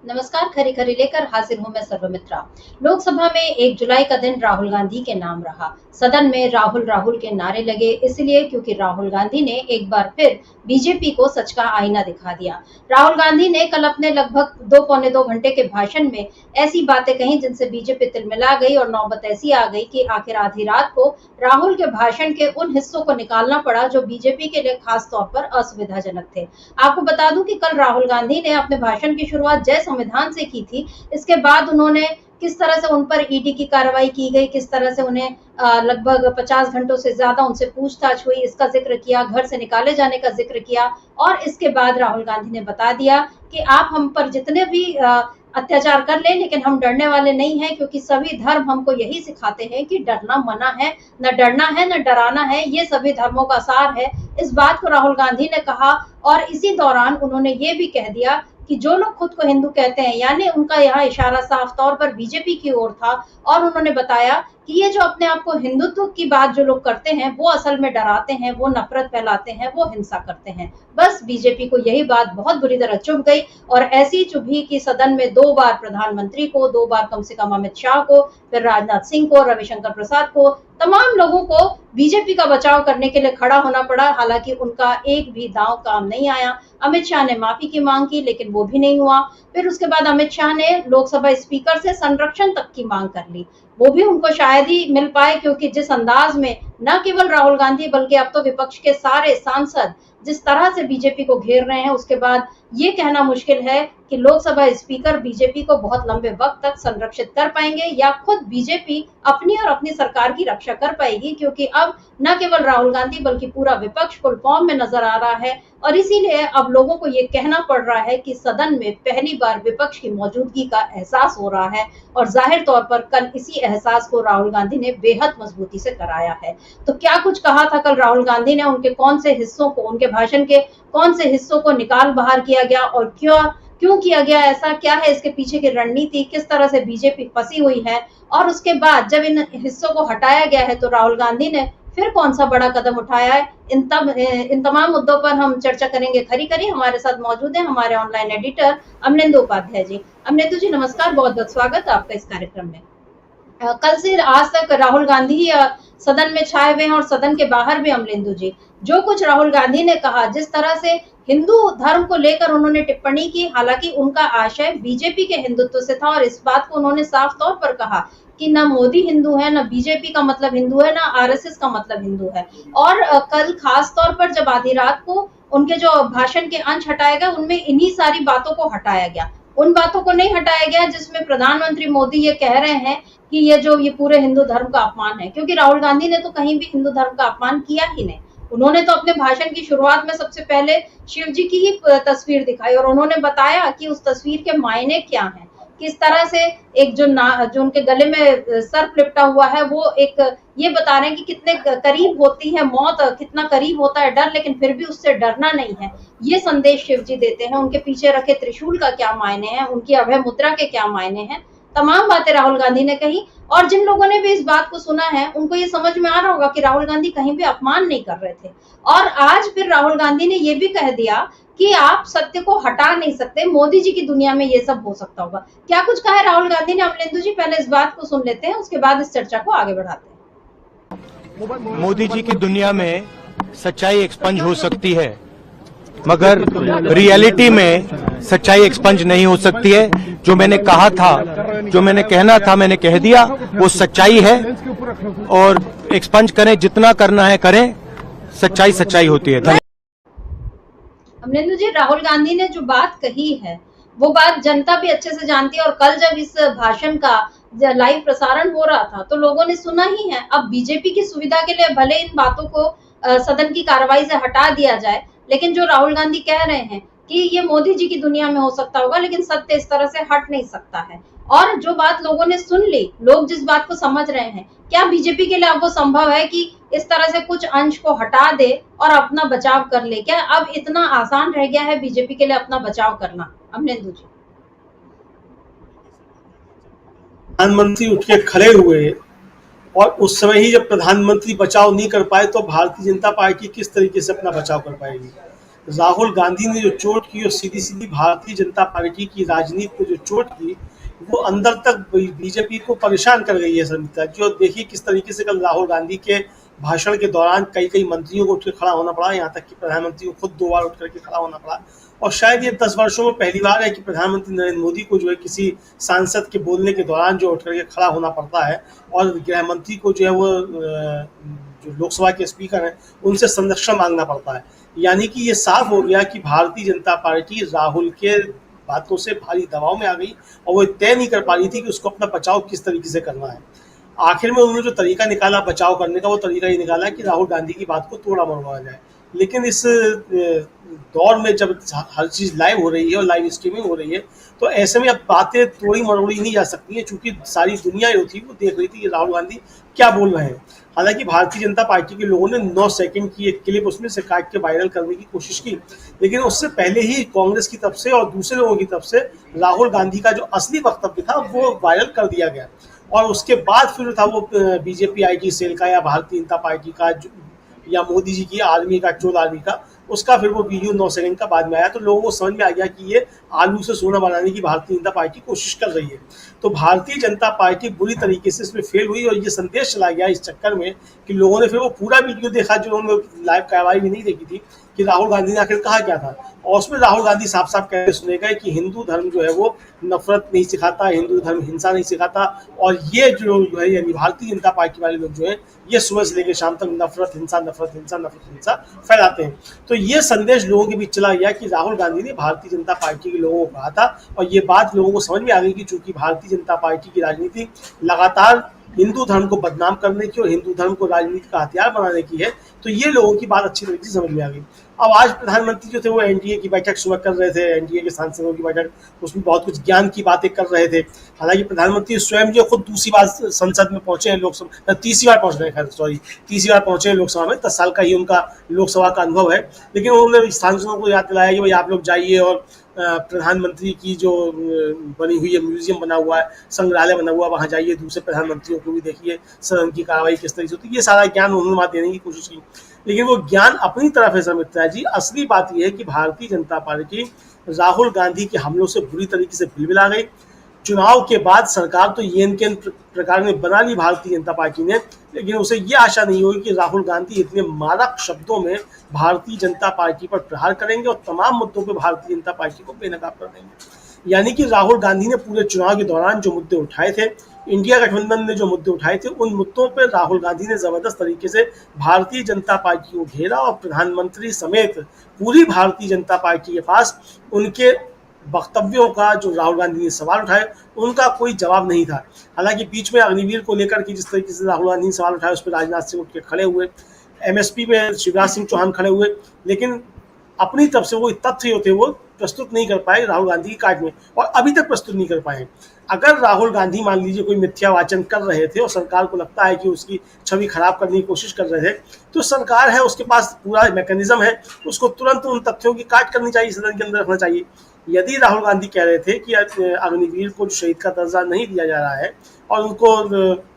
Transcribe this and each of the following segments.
नमस्कार। खरी खरी लेकर हाजिर हूं मैं सर्वमित्रा। लोकसभा में 1 जुलाई का दिन राहुल गांधी के नाम रहा। सदन में राहुल राहुल के नारे लगे, इसलिए क्योंकि राहुल गांधी ने एक बार फिर बीजेपी को सच का आईना दिखा दिया। राहुल गांधी ने कल अपने लगभग 2 घंटे के भाषण में ऐसी बातें कही जिनसे बीजेपी तिलमिला गई और नौबत ऐसी आ गई कि आखिर आधी रात को राहुल के भाषण के उन हिस्सों को निकालना पड़ा जो बीजेपी के लिए खास तौर पर असुविधाजनक थे। आपको बता दूं कि कल राहुल गांधी ने अपने भाषण की शुरुआत जय संविधान से की थी। इसके बाद उन्होंने किस तरह से उन पर ईडी की कार्रवाई की गई, किस तरह से उन्हें लगभग 50 घंटों से ज्यादा उनसे पूछताछ हुई, इसका जिक्र किया, घर से निकाले जाने का जिक्र किया। और इसके बाद राहुल गांधी ने बता दिया कि आप हम पर जितने भी अत्याचार कर ले, लेकिन हम डरने वाले नहीं हैं, क्योंकि सभी धर्म हमको यही सिखाते हैं कि डरना मना है, न डरना है न डराना है, ये सभी धर्मों का सार है। इस बात को राहुल गांधी ने कहा और इसी दौरान उन्होंने ये भी कह दिया कि जो लोग खुद को हिंदू कहते हैं, यानी उनका यहाँ इशारा साफ तौर पर बीजेपी की ओर था। और उन्होंने बताया कि ये जो अपने आप को हिंदुत्व की बात जो लोग करते हैं, वो असल में डराते हैं, वो नफरत फैलाते हैं, वो हिंसा करते हैं। बस बीजेपी को यही बात बहुत बुरी तरह चुभ गई और ऐसी चुभी कि सदन में 2 बार प्रधानमंत्री को, 2 बार कम से कम अमित शाह को, फिर राजनाथ सिंह को, रविशंकर प्रसाद को, तमाम लोगों को बीजेपी का बचाव करने के लिए खड़ा होना पड़ा। हालांकि उनका एक भी दांव काम नहीं आया। अमित शाह ने माफी की मांग की, लेकिन वो भी नहीं हुआ। फिर उसके बाद अमित शाह ने लोकसभा स्पीकर से संरक्षण तक की मांग कर ली, वो भी उनको शायद ही मिल पाए, क्योंकि जिस अंदाज में न केवल राहुल गांधी बल्कि अब तो विपक्ष के सारे सांसद जिस तरह से बीजेपी को घेर रहे हैं, उसके बाद ये कहना मुश्किल है कि लोकसभा स्पीकर बीजेपी को बहुत लंबे वक्त तक संरक्षित कर पाएंगे या खुद बीजेपी अपनी और अपनी सरकार की रक्षा कर पाएगी, क्योंकि अब न केवल राहुल गांधी बल्कि पूरा विपक्ष फुल फॉर्म में नजर आ रहा है। और इसीलिए अब लोगों को ये कहना पड़ रहा है कि सदन में पहली बार विपक्ष की मौजूदगी का एहसास हो रहा है और जाहिर तौर पर कल इसी एहसास को राहुल गांधी ने बेहद मजबूती से कराया है। तो क्या कुछ कहा था कल राहुल गांधी ने, उनके कौन से हिस्सों को, उनके भाषण के कौन से हिस्सों को निकाल बाहर किया गया और क्यों किया गया, ऐसा क्या है इसके पीछे की रणनीति, किस तरह से बीजेपी फंसी हुई है। और उसके बाद जब इन हिस्सों को हटाया गया है तो राहुल गांधी ने फिर कौन सा बड़ा कदम उठाया है, इन तमाम मुद्दों पर हम चर्चा करेंगे। खरी खरी हमारे साथ मौजूद है हमारे ऑनलाइन एडिटर अमलेंदु उपाध्याय जी। अमलेंदु जी नमस्कार, बहुत बहुत स्वागत है आपका इस कार्यक्रम में। कल से आज तक राहुल गांधी सदन में छाए हुए हैं और सदन के बाहर भी। अमलेंदु जी, जो कुछ राहुल गांधी ने कहा, जिस तरह से हिंदू धर्म को लेकर उन्होंने टिप्पणी की, हालांकि उनका आशय बीजेपी के हिंदुत्व से था और इस बात को उन्होंने साफ तौर पर कहा कि न मोदी हिंदू है, न बीजेपी का मतलब हिंदू है, न आरएसएस का मतलब हिंदू है। और कल खास तौर पर जब आधी रात को उनके जो भाषण के अंश हटाए गए, उनमें इन्हीं सारी बातों को हटाया गया। उन बातों को नहीं हटाया गया जिसमें प्रधानमंत्री मोदी ये कह रहे हैं कि ये पूरे हिंदू धर्म का अपमान है, क्योंकि राहुल गांधी ने तो कहीं भी हिंदू धर्म का अपमान किया ही नहीं। उन्होंने तो अपने भाषण की शुरुआत में सबसे पहले शिव जी की ही तस्वीर दिखाई और उन्होंने बताया कि उस तस्वीर के मायने क्या हैं, किस तरह से एक जो उनके गले में सर्प लिपटा हुआ है, वो एक ये बता रहे हैं कि कितने करीब होती है मौत, कितना करीब होता है डर, लेकिन फिर भी उससे डरना नहीं है। ये संदेश शिव जी देते हैं। उनके पीछे रखे त्रिशूल का क्या मायने हैं, उनकी अभय मुद्रा के क्या मायने हैं, तमाम बातें राहुल गांधी ने कही। और जिन लोगों ने भी इस बात को सुना है उनको ये समझ में आ रहा होगा कि राहुल गांधी कहीं भी अपमान नहीं कर रहे थे। और आज फिर राहुल गांधी ने ये भी कह दिया कि आप सत्य को हटा नहीं सकते, मोदी जी की दुनिया में ये सब हो सकता होगा। क्या कुछ कहा है राहुल गांधी ने? अमलेंदु जी, पहले इस बात को सुन लेते हैं, उसके बाद इस चर्चा को आगे बढ़ाते हैं। मोदी जी की दुनिया में सच्चाई एक्सपंज हो सकती है, मगर रियलिटी में सच्चाई एक्सपंज नहीं हो सकती है। जो मैंने कहा था, जो मैंने कहना था, मैंने कह दिया, वो सच्चाई है। और एक्सपंज करें, जितना करना है करें, सच्चाई सच्चाई होती है। अमलेंदु जी, राहुल गांधी ने जो बात कही है वो बात जनता भी अच्छे से जानती है और कल जब इस भाषण का लाइव प्रसारण हो रहा था तो लोगों ने सुना ही है। अब बीजेपी की सुविधा के लिए भले इन बातों को सदन की कार्रवाई से हटा दिया जाए, लेकिन जो राहुल गांधी कह रहे हैं कि ये मोदी जी की दुनिया में हो सकता होगा, लेकिन सत्य इस तरह से हट नहीं सकता है। और जो बात लोगों ने सुन ली, लोग जिस बात को समझ रहे हैं, क्या बीजेपी के लिए अब वो संभव है कि इस तरह से कुछ अंश को हटा दे और अपना बचाव कर ले? क्या अब इतना आसान रह गया है बीजेपी के लिए अपना बचाव करना? अमलेंदु जी, प्रधानमंत्री उठ के खड़े हुए और उस समय ही जब प्रधानमंत्री बचाव नहीं कर पाए तो भारतीय जनता पार्टी किस तरीके से अपना बचाव कर पाएगी। राहुल गांधी ने जो चोट की और सीधी सीधी भारतीय जनता पार्टी की राजनीति को जो चोट की, वो अंदर तक बीजेपी को परेशान कर गई है समिता जी। और देखिए किस तरीके से कल राहुल गांधी के भाषण के दौरान कई कई मंत्रियों को उठकर खड़ा होना पड़ा, यहाँ तक कि प्रधानमंत्री को खुद 2 बार उठ करके खड़ा होना पड़ा। और शायद ये 10 वर्षों में पहली बार है कि प्रधानमंत्री नरेंद्र मोदी को जो है किसी सांसद के बोलने के दौरान जो उठ करके खड़ा होना पड़ता है, और गृह मंत्री को जो है वो जो लोकसभा के स्पीकर हैं उनसे संरक्षण मांगना पड़ता है। यानी कि ये साफ हो गया कि भारतीय जनता पार्टी राहुल के बातों से भारी दबाव में आ गई और वो तय नहीं कर पा रही थी कि उसको अपना बचाव किस तरीके से करना है। आखिर में उन्होंने जो तरीका निकाला बचाव करने का, वो तरीका ये निकाला कि राहुल गांधी की बात को तोड़ा मरोड़ा जाए। लेकिन इस दौर में जब हर चीज़ लाइव हो रही है और लाइव स्ट्रीमिंग हो रही है, तो ऐसे में अब बातें तोड़ी मरोड़ी नहीं जा सकती हैं, चूंकि सारी दुनिया जो थी वो देख रही थी कि राहुल गांधी क्या बोल रहे हैं। हालांकि भारतीय जनता पार्टी के लोगों ने 9 सेकंड की एक क्लिप उसमें से काट के वायरल करने की कोशिश की, लेकिन उससे पहले ही कांग्रेस की तरफ से और दूसरे लोगों की तरफ से राहुल गांधी का जो असली वक्तव्य था वो वायरल कर दिया गया। और उसके बाद फिर था वो बीजेपी आईटी सेल का या भारतीय जनता पार्टी का या मोदी जी की आर्मी का, ट्रोल आर्मी का, उसका फिर वो वीडियो 9 सेकंड का बाद में आया। तो लोगों को समझ में आ गया कि ये आलू से सोना बनाने की भारतीय जनता पार्टी कोशिश कर रही है। तो भारतीय जनता पार्टी बुरी तरीके से इसमें फेल हुई और ये संदेश चला गया इस चक्कर में कि लोगों ने फिर वो पूरा वीडियो देखा जो उन्होंने लाइव कार्रवाई भी नहीं देखी थी कि राहुल गांधी ने आखिर कहा क्या था। और उसमें राहुल गांधी साफ साफ कहते सुने गए कि हिंदू धर्म जो है वो नफरत नहीं सिखाता, हिंदू धर्म हिंसा नहीं सिखाता। और ये जो है यानी भारतीय जनता पार्टी वाले लोग जो है ये सुबह से लेकर शाम तक नफरत हिंसा नफरत हिंसा नफरत हिंसा फैलाते हैं। तो ये संदेश लोगों के बीच चला गया कि राहुल गांधी ने भारतीय जनता पार्टी के लोगों को कहा था। और ये बात लोगों को समझ में आ गई कि चूंकि भारतीय जनता पार्टी की राजनीति लगातार हिंदू धर्म को बदनाम करने की और हिंदू धर्म को राजनीति का हथियार बनाने की है, तो ये लोगों की बात अच्छी तरीके से समझ में आ गई। अब आज प्रधानमंत्री जो थे वो एनडीए की बैठक सुबह कर रहे थे, एनडीए के सांसदों की बैठक, उसमें बहुत कुछ ज्ञान की बातें कर रहे थे। हालांकि प्रधानमंत्री स्वयं जो खुद दूसरी बार संसद में पहुंचे हैं, लोकसभा तीसरी बार पहुंच रहे हैं, तीसरी बार पहुंचे हैं लोकसभा में। 10 साल का ही उनका लोकसभा का अनुभव है, लेकिन उन्होंने सांसदों को याद दिलाया कि भाई आप लोग जाइए और प्रधानमंत्री की जो बनी हुई है म्यूजियम बना हुआ है, संग्रहालय बना हुआ है, वहाँ जाइए, दूसरे प्रधानमंत्रियों को भी देखिए सदन की कार्रवाई किस तरीके से होती है। ये सारा ज्ञान उन्होंने वहाँ देने की कोशिश की, लेकिन वो ज्ञान अपनी तरफ है समिता जी। असली बात यह है कि भारतीय जनता पार्टी राहुल गांधी के हमलों से बुरी तरीके से बिलबिला गई। चुनाव के बाद सरकार तो येन केन प्रकार में बना ली भारतीय जनता पार्टी ने, लेकिन उसे ये आशा नहीं होगी कि राहुल गांधी इतने मारक शब्दों में भारतीय जनता पार्टी पर प्रहार करेंगे और तमाम मुद्दों पर भारतीय जनता पार्टी को बेनकाब कर देंगे। यानी कि राहुल गांधी ने पूरे चुनाव के दौरान जो मुद्दे उठाए थे, इंडिया गठबंधन ने जो मुद्दे उठाए थे, उन मुद्दों पर राहुल गांधी ने जबरदस्त तरीके से भारतीय जनता पार्टी को घेरा और प्रधानमंत्री समेत पूरी भारतीय जनता पार्टी के पास उनके वक्तव्यों का, जो राहुल गांधी ने सवाल उठाए, उनका कोई जवाब नहीं था। हालांकि बीच में अग्निवीर को लेकर के जिस तरीके से राहुल गांधी ने सवाल उठाए, उस पर राजनाथ सिंह उठ के खड़े हुए, एमएसपी में शिवराज सिंह चौहान खड़े हुए, लेकिन अपनी तरफ से वो तथ्य होते वो प्रस्तुत नहीं कर पाए राहुल गांधी की काट में, और अभी तक प्रस्तुत नहीं कर पाए। अगर राहुल गांधी मान लीजिए कोई मिथ्या वाचन कर रहे थे और सरकार को लगता है कि उसकी छवि खराब करने की कोशिश कर रहे थे, तो सरकार है, उसके पास पूरा मैकेनिज्म है, उसको तुरंत उन तथ्यों की काट करनी चाहिए, सदन के अंदर रखना चाहिए। यदि राहुल गांधी कह रहे थे कि अग्निवीर को जो शहीद का दर्जा नहीं दिया जा रहा है और उनको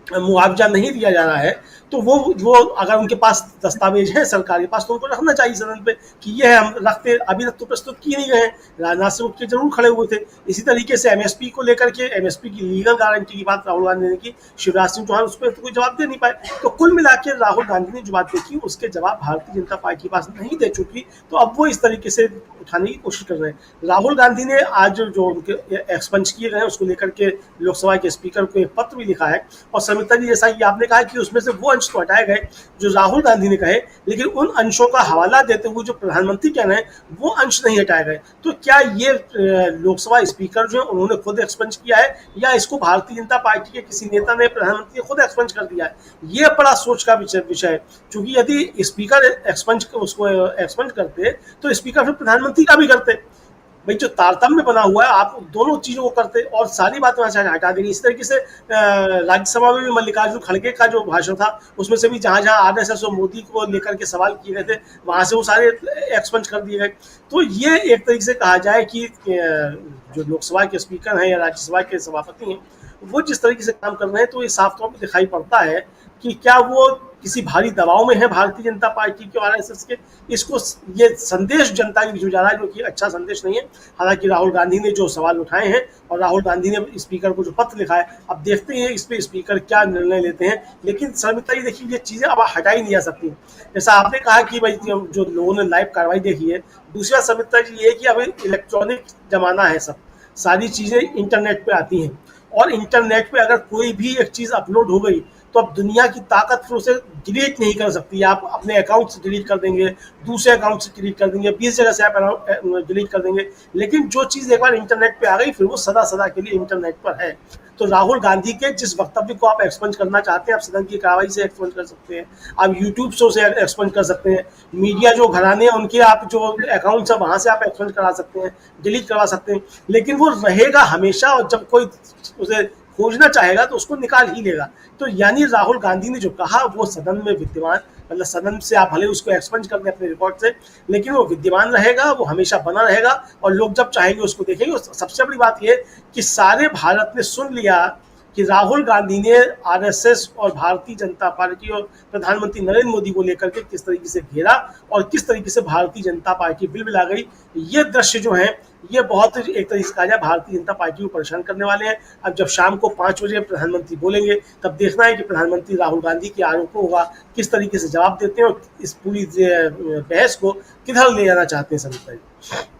मुआवजा नहीं दिया जा रहा है, तो वो अगर उनके पास दस्तावेज है सरकार के पास, तो उनको रखना चाहिए सदन पे कि ये है हम रखते। अभी तक तो प्रस्तुत किए नहीं गए, राजनाथ सिंह के जरूर खड़े हुए थे। इसी तरीके से एमएसपी को लेकर के, एमएसपी की लीगल गारंटी की बात राहुल गांधी ने की, शिवराज सिंह चौहान उस पर तो कोई जवाब दे नहीं पाए। तो कुल मिला के राहुल गांधी ने जो बात देखी उसके जवाब भारतीय जनता पार्टी के पास नहीं दे चुकी, तो अब वो इस तरीके से उठाने की कोशिश कर रहे हैं। राहुल गांधी ने आज जो उनके एक्सपंज किए गए उसको लेकर के लोकसभा के स्पीकर को एक पत्र भी लिखा है। और समिता जी, जैसा कि आपने कहा कि उसमें से वो अंश तो हटाए गए जो राहुल गांधी ने कहे, लेकिन उन अंशों का हवाला देते हुए जो प्रधानमंत्री कह रहे हैं वो अंश नहीं हटाए गए। तो क्या ये लोकसभा स्पीकर जो है उन्होंने खुद एक्सपंज किया है, या इसको भारतीय जनता पार्टी के किसी नेता ने प्रधानमंत्री खुद एक्सपंज कर दिया है? ये बड़ा सोच का विषय है, क्योंकि यदि स्पीकर उसको एक्सपंज करते तो स्पीकर फिर प्रधानमंत्री का भी करते। भाई जो तारतम्य बना हुआ है, आप दोनों चीजों को करते और सारी बातें वहां से हटा देंगे। इस तरीके से राज्यसभा में भी मल्लिकार्जुन खड़गे का जो भाषण था, उसमें से भी जहां जहां आरएसएस और मोदी को लेकर के सवाल किए गए थे, वहां से वो सारे एक्सपंज कर दिए गए। तो ये एक तरीके से कहा जाए कि जो लोकसभा के स्पीकर हैं या राज्यसभा के सभापति हैं, वो जिस तरीके से काम कर रहे हैं, तो ये साफ तौर पर दिखाई पड़ता है कि क्या वो किसी भारी दबाव में है भारतीय जनता पार्टी के और आरएसएस के, इसको ये संदेश जनता के बीच में जा रहा है, जो कि अच्छा संदेश नहीं है। हालांकि राहुल गांधी ने जो सवाल उठाए हैं और राहुल गांधी ने स्पीकर को जो पत्र लिखा है, अब देखते हैं इस पे स्पीकर क्या निर्णय लेते हैं। लेकिन शर्मिता जी देखिए, ये चीज़ें अब हटाई नहीं जा सकती। जैसा आपने कहा कि भाई जो लोगों ने लाइव कार्रवाई देखी है, दूसरा शर्मिता जी ये कि अब इलेक्ट्रॉनिक जमाना है, सब सारी चीज़ें इंटरनेट पे आती हैं और इंटरनेट पे अगर कोई भी एक चीज़ अपलोड हो गई तो अब दुनिया की ताकत फिर उसे डिलीट नहीं कर सकती। आप अपने अकाउंट से डिलीट कर देंगे, दूसरे अकाउंट से डिलीट कर देंगे, 20 जगह से आप डिलीट कर देंगे, लेकिन जो चीज़ एक बार इंटरनेट पे आ गई फिर वो सदा सदा के लिए इंटरनेट पर है। तो राहुल गांधी के जिस वक्तव्य को आप एक्सपंज करना चाहते हैं, आप सदन की कार्रवाई से एक्सपंज कर सकते हैं, आप यूट्यूब शो से एक्सपंज कर सकते हैं, मीडिया जो घराने हैं उनके आप जो अकाउंट्स है वहाँ से आप एक्सपंज करा सकते हैं, डिलीट करवा सकते हैं, लेकिन वो रहेगा हमेशा और जब कोई उसे खोजना चाहेगा तो उसको निकाल ही लेगा। तो यानी राहुल गांधी ने जो कहा वो सदन में विद्यमान, मतलब सदन से आप भले उसको एक्सपंज कर दें अपने रिकॉर्ड से, लेकिन वो विद्यमान रहेगा, वो हमेशा बना रहेगा और लोग जब चाहेंगे उसको देखेंगे। सबसे बड़ी बात ये कि सारे भारत ने सुन लिया कि राहुल गांधी ने आरएसएस और भारतीय जनता पार्टी और प्रधानमंत्री नरेंद्र मोदी को लेकर के किस तरीके से घेरा और किस तरीके से भारतीय जनता पार्टी बिलबिला गई। ये दृश्य जो है ये बहुत एक तरीके से कहा जाए भारतीय जनता पार्टी को परेशान करने वाले हैं। अब जब शाम को 5 बजे प्रधानमंत्री बोलेंगे तब देखना है कि प्रधानमंत्री राहुल गांधी के आरोपों का किस तरीके से जवाब देते हैं और इस पूरी बहस को किधर ले जाना चाहते हैं समिता जी।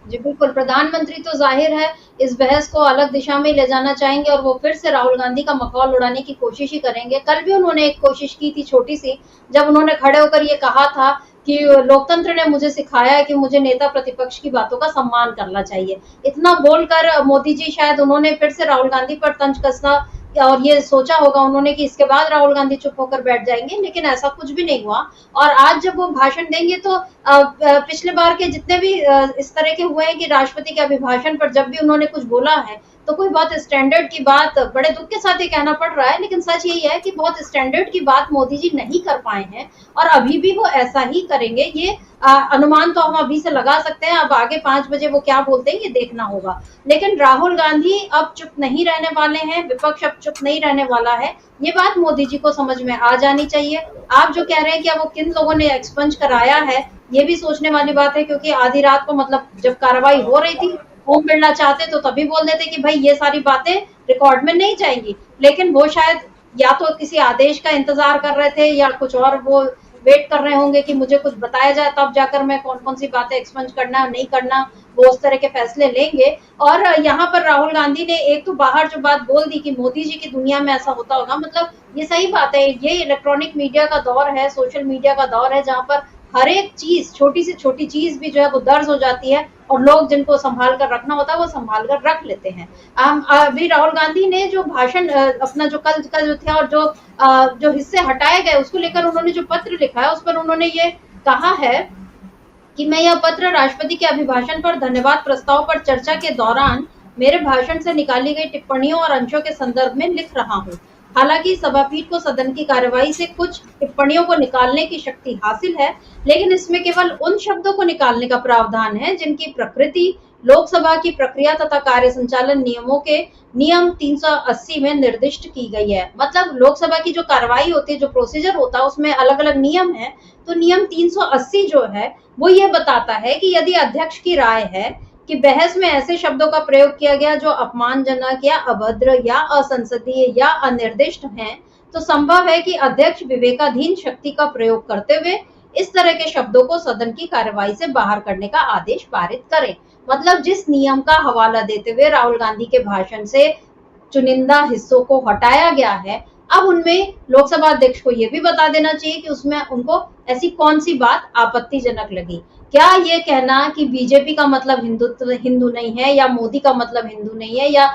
जी बिल्कुल, प्रधानमंत्री तो जाहिर है इस बहस को अलग दिशा में ले जाना चाहेंगे और वो फिर से राहुल गांधी का मखौल उड़ाने की कोशिश ही करेंगे। कल भी उन्होंने एक कोशिश की थी छोटी सी, जब उन्होंने खड़े होकर ये कहा था कि लोकतंत्र ने मुझे सिखाया है कि मुझे नेता प्रतिपक्ष की बातों का सम्मान करना चाहिए। इतना बोलकर मोदी जी शायद उन्होंने फिर से राहुल गांधी पर तंज कसना और ये सोचा होगा उन्होंने कि इसके बाद राहुल गांधी चुप होकर बैठ जाएंगे, लेकिन ऐसा कुछ भी नहीं हुआ। और आज जब वो भाषण देंगे तो पिछले बार के जितने भी इस तरह के हुए हैं कि राष्ट्रपति के अभिभाषण पर जब भी उन्होंने कुछ बोला है तो कोई बहुत स्टैंडर्ड की बात, बड़े दुख के साथ ये कहना पड़ रहा है, लेकिन सच यही है कि बहुत स्टैंडर्ड की बात मोदी जी नहीं कर पाए हैं और अभी भी वो ऐसा ही करेंगे। ये अनुमान तो हम अभी से लगा सकते हैं, अब आगे 5 बजे वो क्या बोलते हैं ये देखना होगा। लेकिन राहुल गांधी अब चुप नहीं रहने वाले हैं, विपक्ष अब चुप नहीं रहने वाला है, ये बात मोदी जी को समझ में आ जानी चाहिए। आप जो कह रहे हैं कि अब वो किन लोगों ने एक्सपंज कराया है, ये भी सोचने वाली बात है, क्योंकि आधी रात को मतलब जब कार्रवाई हो रही थी ओम बिरला चाहते तो तभी बोल देते कि भाई ये सारी बातें रिकॉर्ड में नहीं जाएंगी, लेकिन वो शायद या तो किसी आदेश का इंतजार कर रहे थे या कुछ और, वो वेट कर रहे होंगे कि मुझे कुछ बताया जाए तब जाकर मैं कौन कौन सी बातें एक्सपंज करना नहीं करना, वो उस तरह के फैसले लेंगे। और यहाँ पर राहुल गांधी ने एक तो बाहर जो बात बोल दी कि मोदी जी की दुनिया में ऐसा होता होगा, मतलब ये सही बात है। ये इलेक्ट्रॉनिक मीडिया का दौर है, सोशल मीडिया का दौर है, जहाँ पर हर एक चीज, छोटी से छोटी चीज भी जो है वो दर्ज हो जाती है और लोग जिनको संभाल कर रखना होता है वो संभाल कर रख लेते हैं। अभी राहुल गांधी ने जो भाषण अपना जो कल का जो था और जो हिस्से हटाए गए उसको लेकर उन्होंने जो पत्र लिखा है उस पर उन्होंने ये कहा है कि मैं यह पत्र राष्ट्रपति के अभिभाषण पर धन्यवाद प्रस्ताव पर चर्चा के दौरान मेरे भाषण से निकाली गई टिप्पणियों और अंशों के संदर्भ में लिख रहा हूँ। हालांकि सभापीठ को सदन की कार्यवाही से कुछ टिप्पणियों को निकालने की शक्ति हासिल है, लेकिन इसमें केवल उन शब्दों को निकालने का प्रावधान है जिनकी प्रकृति लोकसभा की प्रक्रिया तथा कार्य संचालन नियमों के नियम 380 में निर्दिष्ट की गई है। मतलब लोकसभा की जो कार्रवाई होती है, जो प्रोसीजर होता है, उसमें अलग अलग नियम है। तो नियम 380 जो है वो ये बताता है कि यदि अध्यक्ष की राय है कि बहस में ऐसे शब्दों का प्रयोग किया गया जो अपमानजनक या अभद्र या असंसदीय या अनिर्दिष्ट हैं, तो संभव है कि अध्यक्ष विवेकाधीन शक्ति का प्रयोग करते हुए इस तरह के शब्दों को सदन की कार्यवाही से बाहर करने का आदेश पारित करें। मतलब जिस नियम का हवाला देते हुए राहुल गांधी के भाषण से चुनिंदा हिस्सों को हटाया गया है, अब उनमें लोकसभा अध्यक्ष को यह भी बता देना चाहिए कि उसमें उनको ऐसी कौन सी बात आपत्तिजनक लगी। क्या ये कहना कि बीजेपी का मतलब हिंदू नहीं है या मोदी का मतलब हिंदू नहीं है या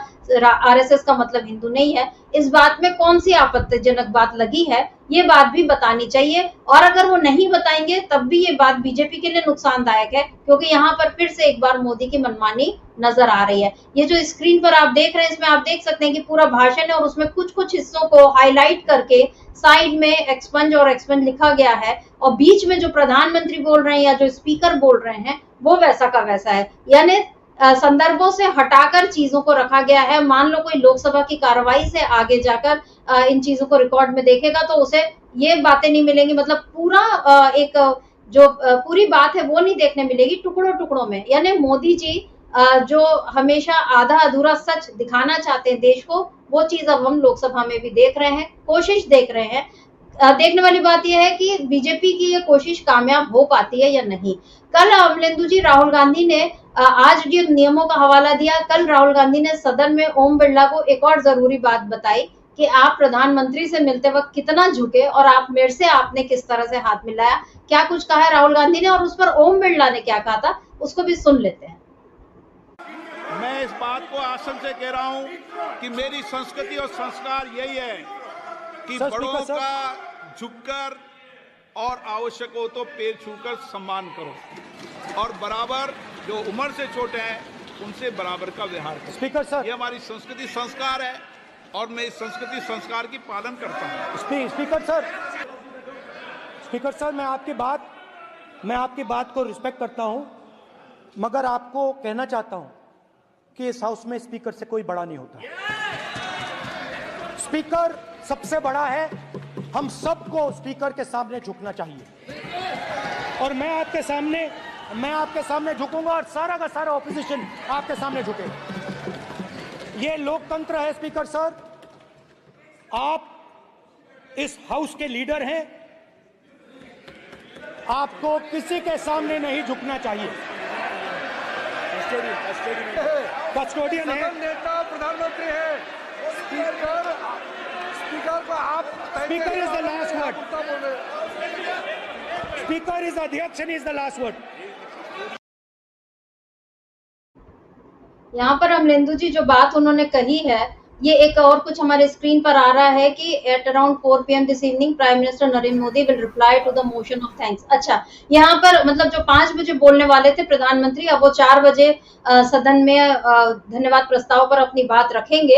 आरएसएस का मतलब हिंदू नहीं है, इस बात में कौन सी आपत्तिजनक बात लगी है, ये बात भी बतानी चाहिए। और अगर वो नहीं बताएंगे तब भी ये बात बीजेपी के लिए नुकसानदायक है, क्योंकि यहाँ पर फिर से एक बार मोदी की मनमानी नजर आ रही है। ये जो स्क्रीन पर आप देख रहे हैं इसमें आप देख सकते हैं कि पूरा भाषण है और उसमें कुछ कुछ हिस्सों को हाईलाइट करके साइड में एक्सपंज और एक्सपंज लिखा गया है और बीच में जो प्रधानमंत्री बोल रहे हैं या जो स्पीकर बोल रहे हैं वो वैसा का वैसा है। यानी संदर्भों से हटाकर चीजों को रखा गया है। मान लो कोई लोकसभा की कार्रवाई से आगे जाकर इन चीजों को रिकॉर्ड में देखेगा तो उसे ये बातें नहीं मिलेंगी, मतलब पूरा एक जो पूरी बात है वो नहीं देखने मिलेगी, टुकड़ों टुकड़ों में। यानी मोदी जी जो हमेशा आधा अधूरा सच दिखाना चाहते हैं देश को, वो चीज अब हम लोकसभा में भी देख रहे हैं, कोशिश देख रहे हैं। देखने वाली बात यह है कि बीजेपी की ये कोशिश कामयाब हो पाती है या नहीं। कल अमलेंदु जी राहुल गांधी ने आज जो नियमों का हवाला दिया, कल राहुल गांधी ने सदन में ओम बिरला को एक और जरूरी बात बताई कि आप प्रधानमंत्री से मिलते वक्त कितना झुके और आप मेरे से आपने किस तरह से हाथ मिलाया, क्या कुछ कहा है राहुल गांधी ने और उस पर ओम बिरला ने क्या कहा था, उसको भी सुन लेते हैं। मैं इस बात को आसन से कह रहा हूं कि मेरी संस्कृति और संस्कार यही है कि बड़ों का झुककर और आवश्यक हो तो पैर छूकर सम्मान करो और बराबर जो उम्र से छोटे हैं उनसे बराबर का व्यवहार करो। स्पीकर सर, ये हमारी संस्कृति संस्कार है और मैं इस संस्कृति संस्कार की पालन करता हूँ। स्पीकर सर, मैं आपकी बात को रिस्पेक्ट करता हूं, मगर आपको कहना चाहता हूं कि इस हाउस में स्पीकर से कोई बड़ा नहीं होता। स्पीकर सबसे बड़ा है, हम सबको स्पीकर के सामने झुकना चाहिए और मैं आपके सामने झुकूंगा और सारा का सारा ऑपोजिशन आपके सामने झुके। ये लोकतंत्र है स्पीकर सर, आप इस हाउस के लीडर हैं, आपको किसी के सामने नहीं झुकना चाहिए। कस्टोडियन है, नेता प्रधानमंत्री है, स्पीकर को आप speaker is the last word, speaker is अध्यक्ष and is the last word. यहाँ पर अमलेंदु जी जो बात उन्होंने कही है, ये एक और कुछ हमारे स्क्रीन पर आ रहा है कि at around 4 PM this evening prime minister Narendra Modi will reply to the motion of thanks. अच्छा, यहाँ पर मतलब जो 5 बजे बोलने वाले थे प्रधानमंत्री, अब वो 4 बजे सदन में धन्यवाद प्रस्ताव पर अपनी बात रखेंगे।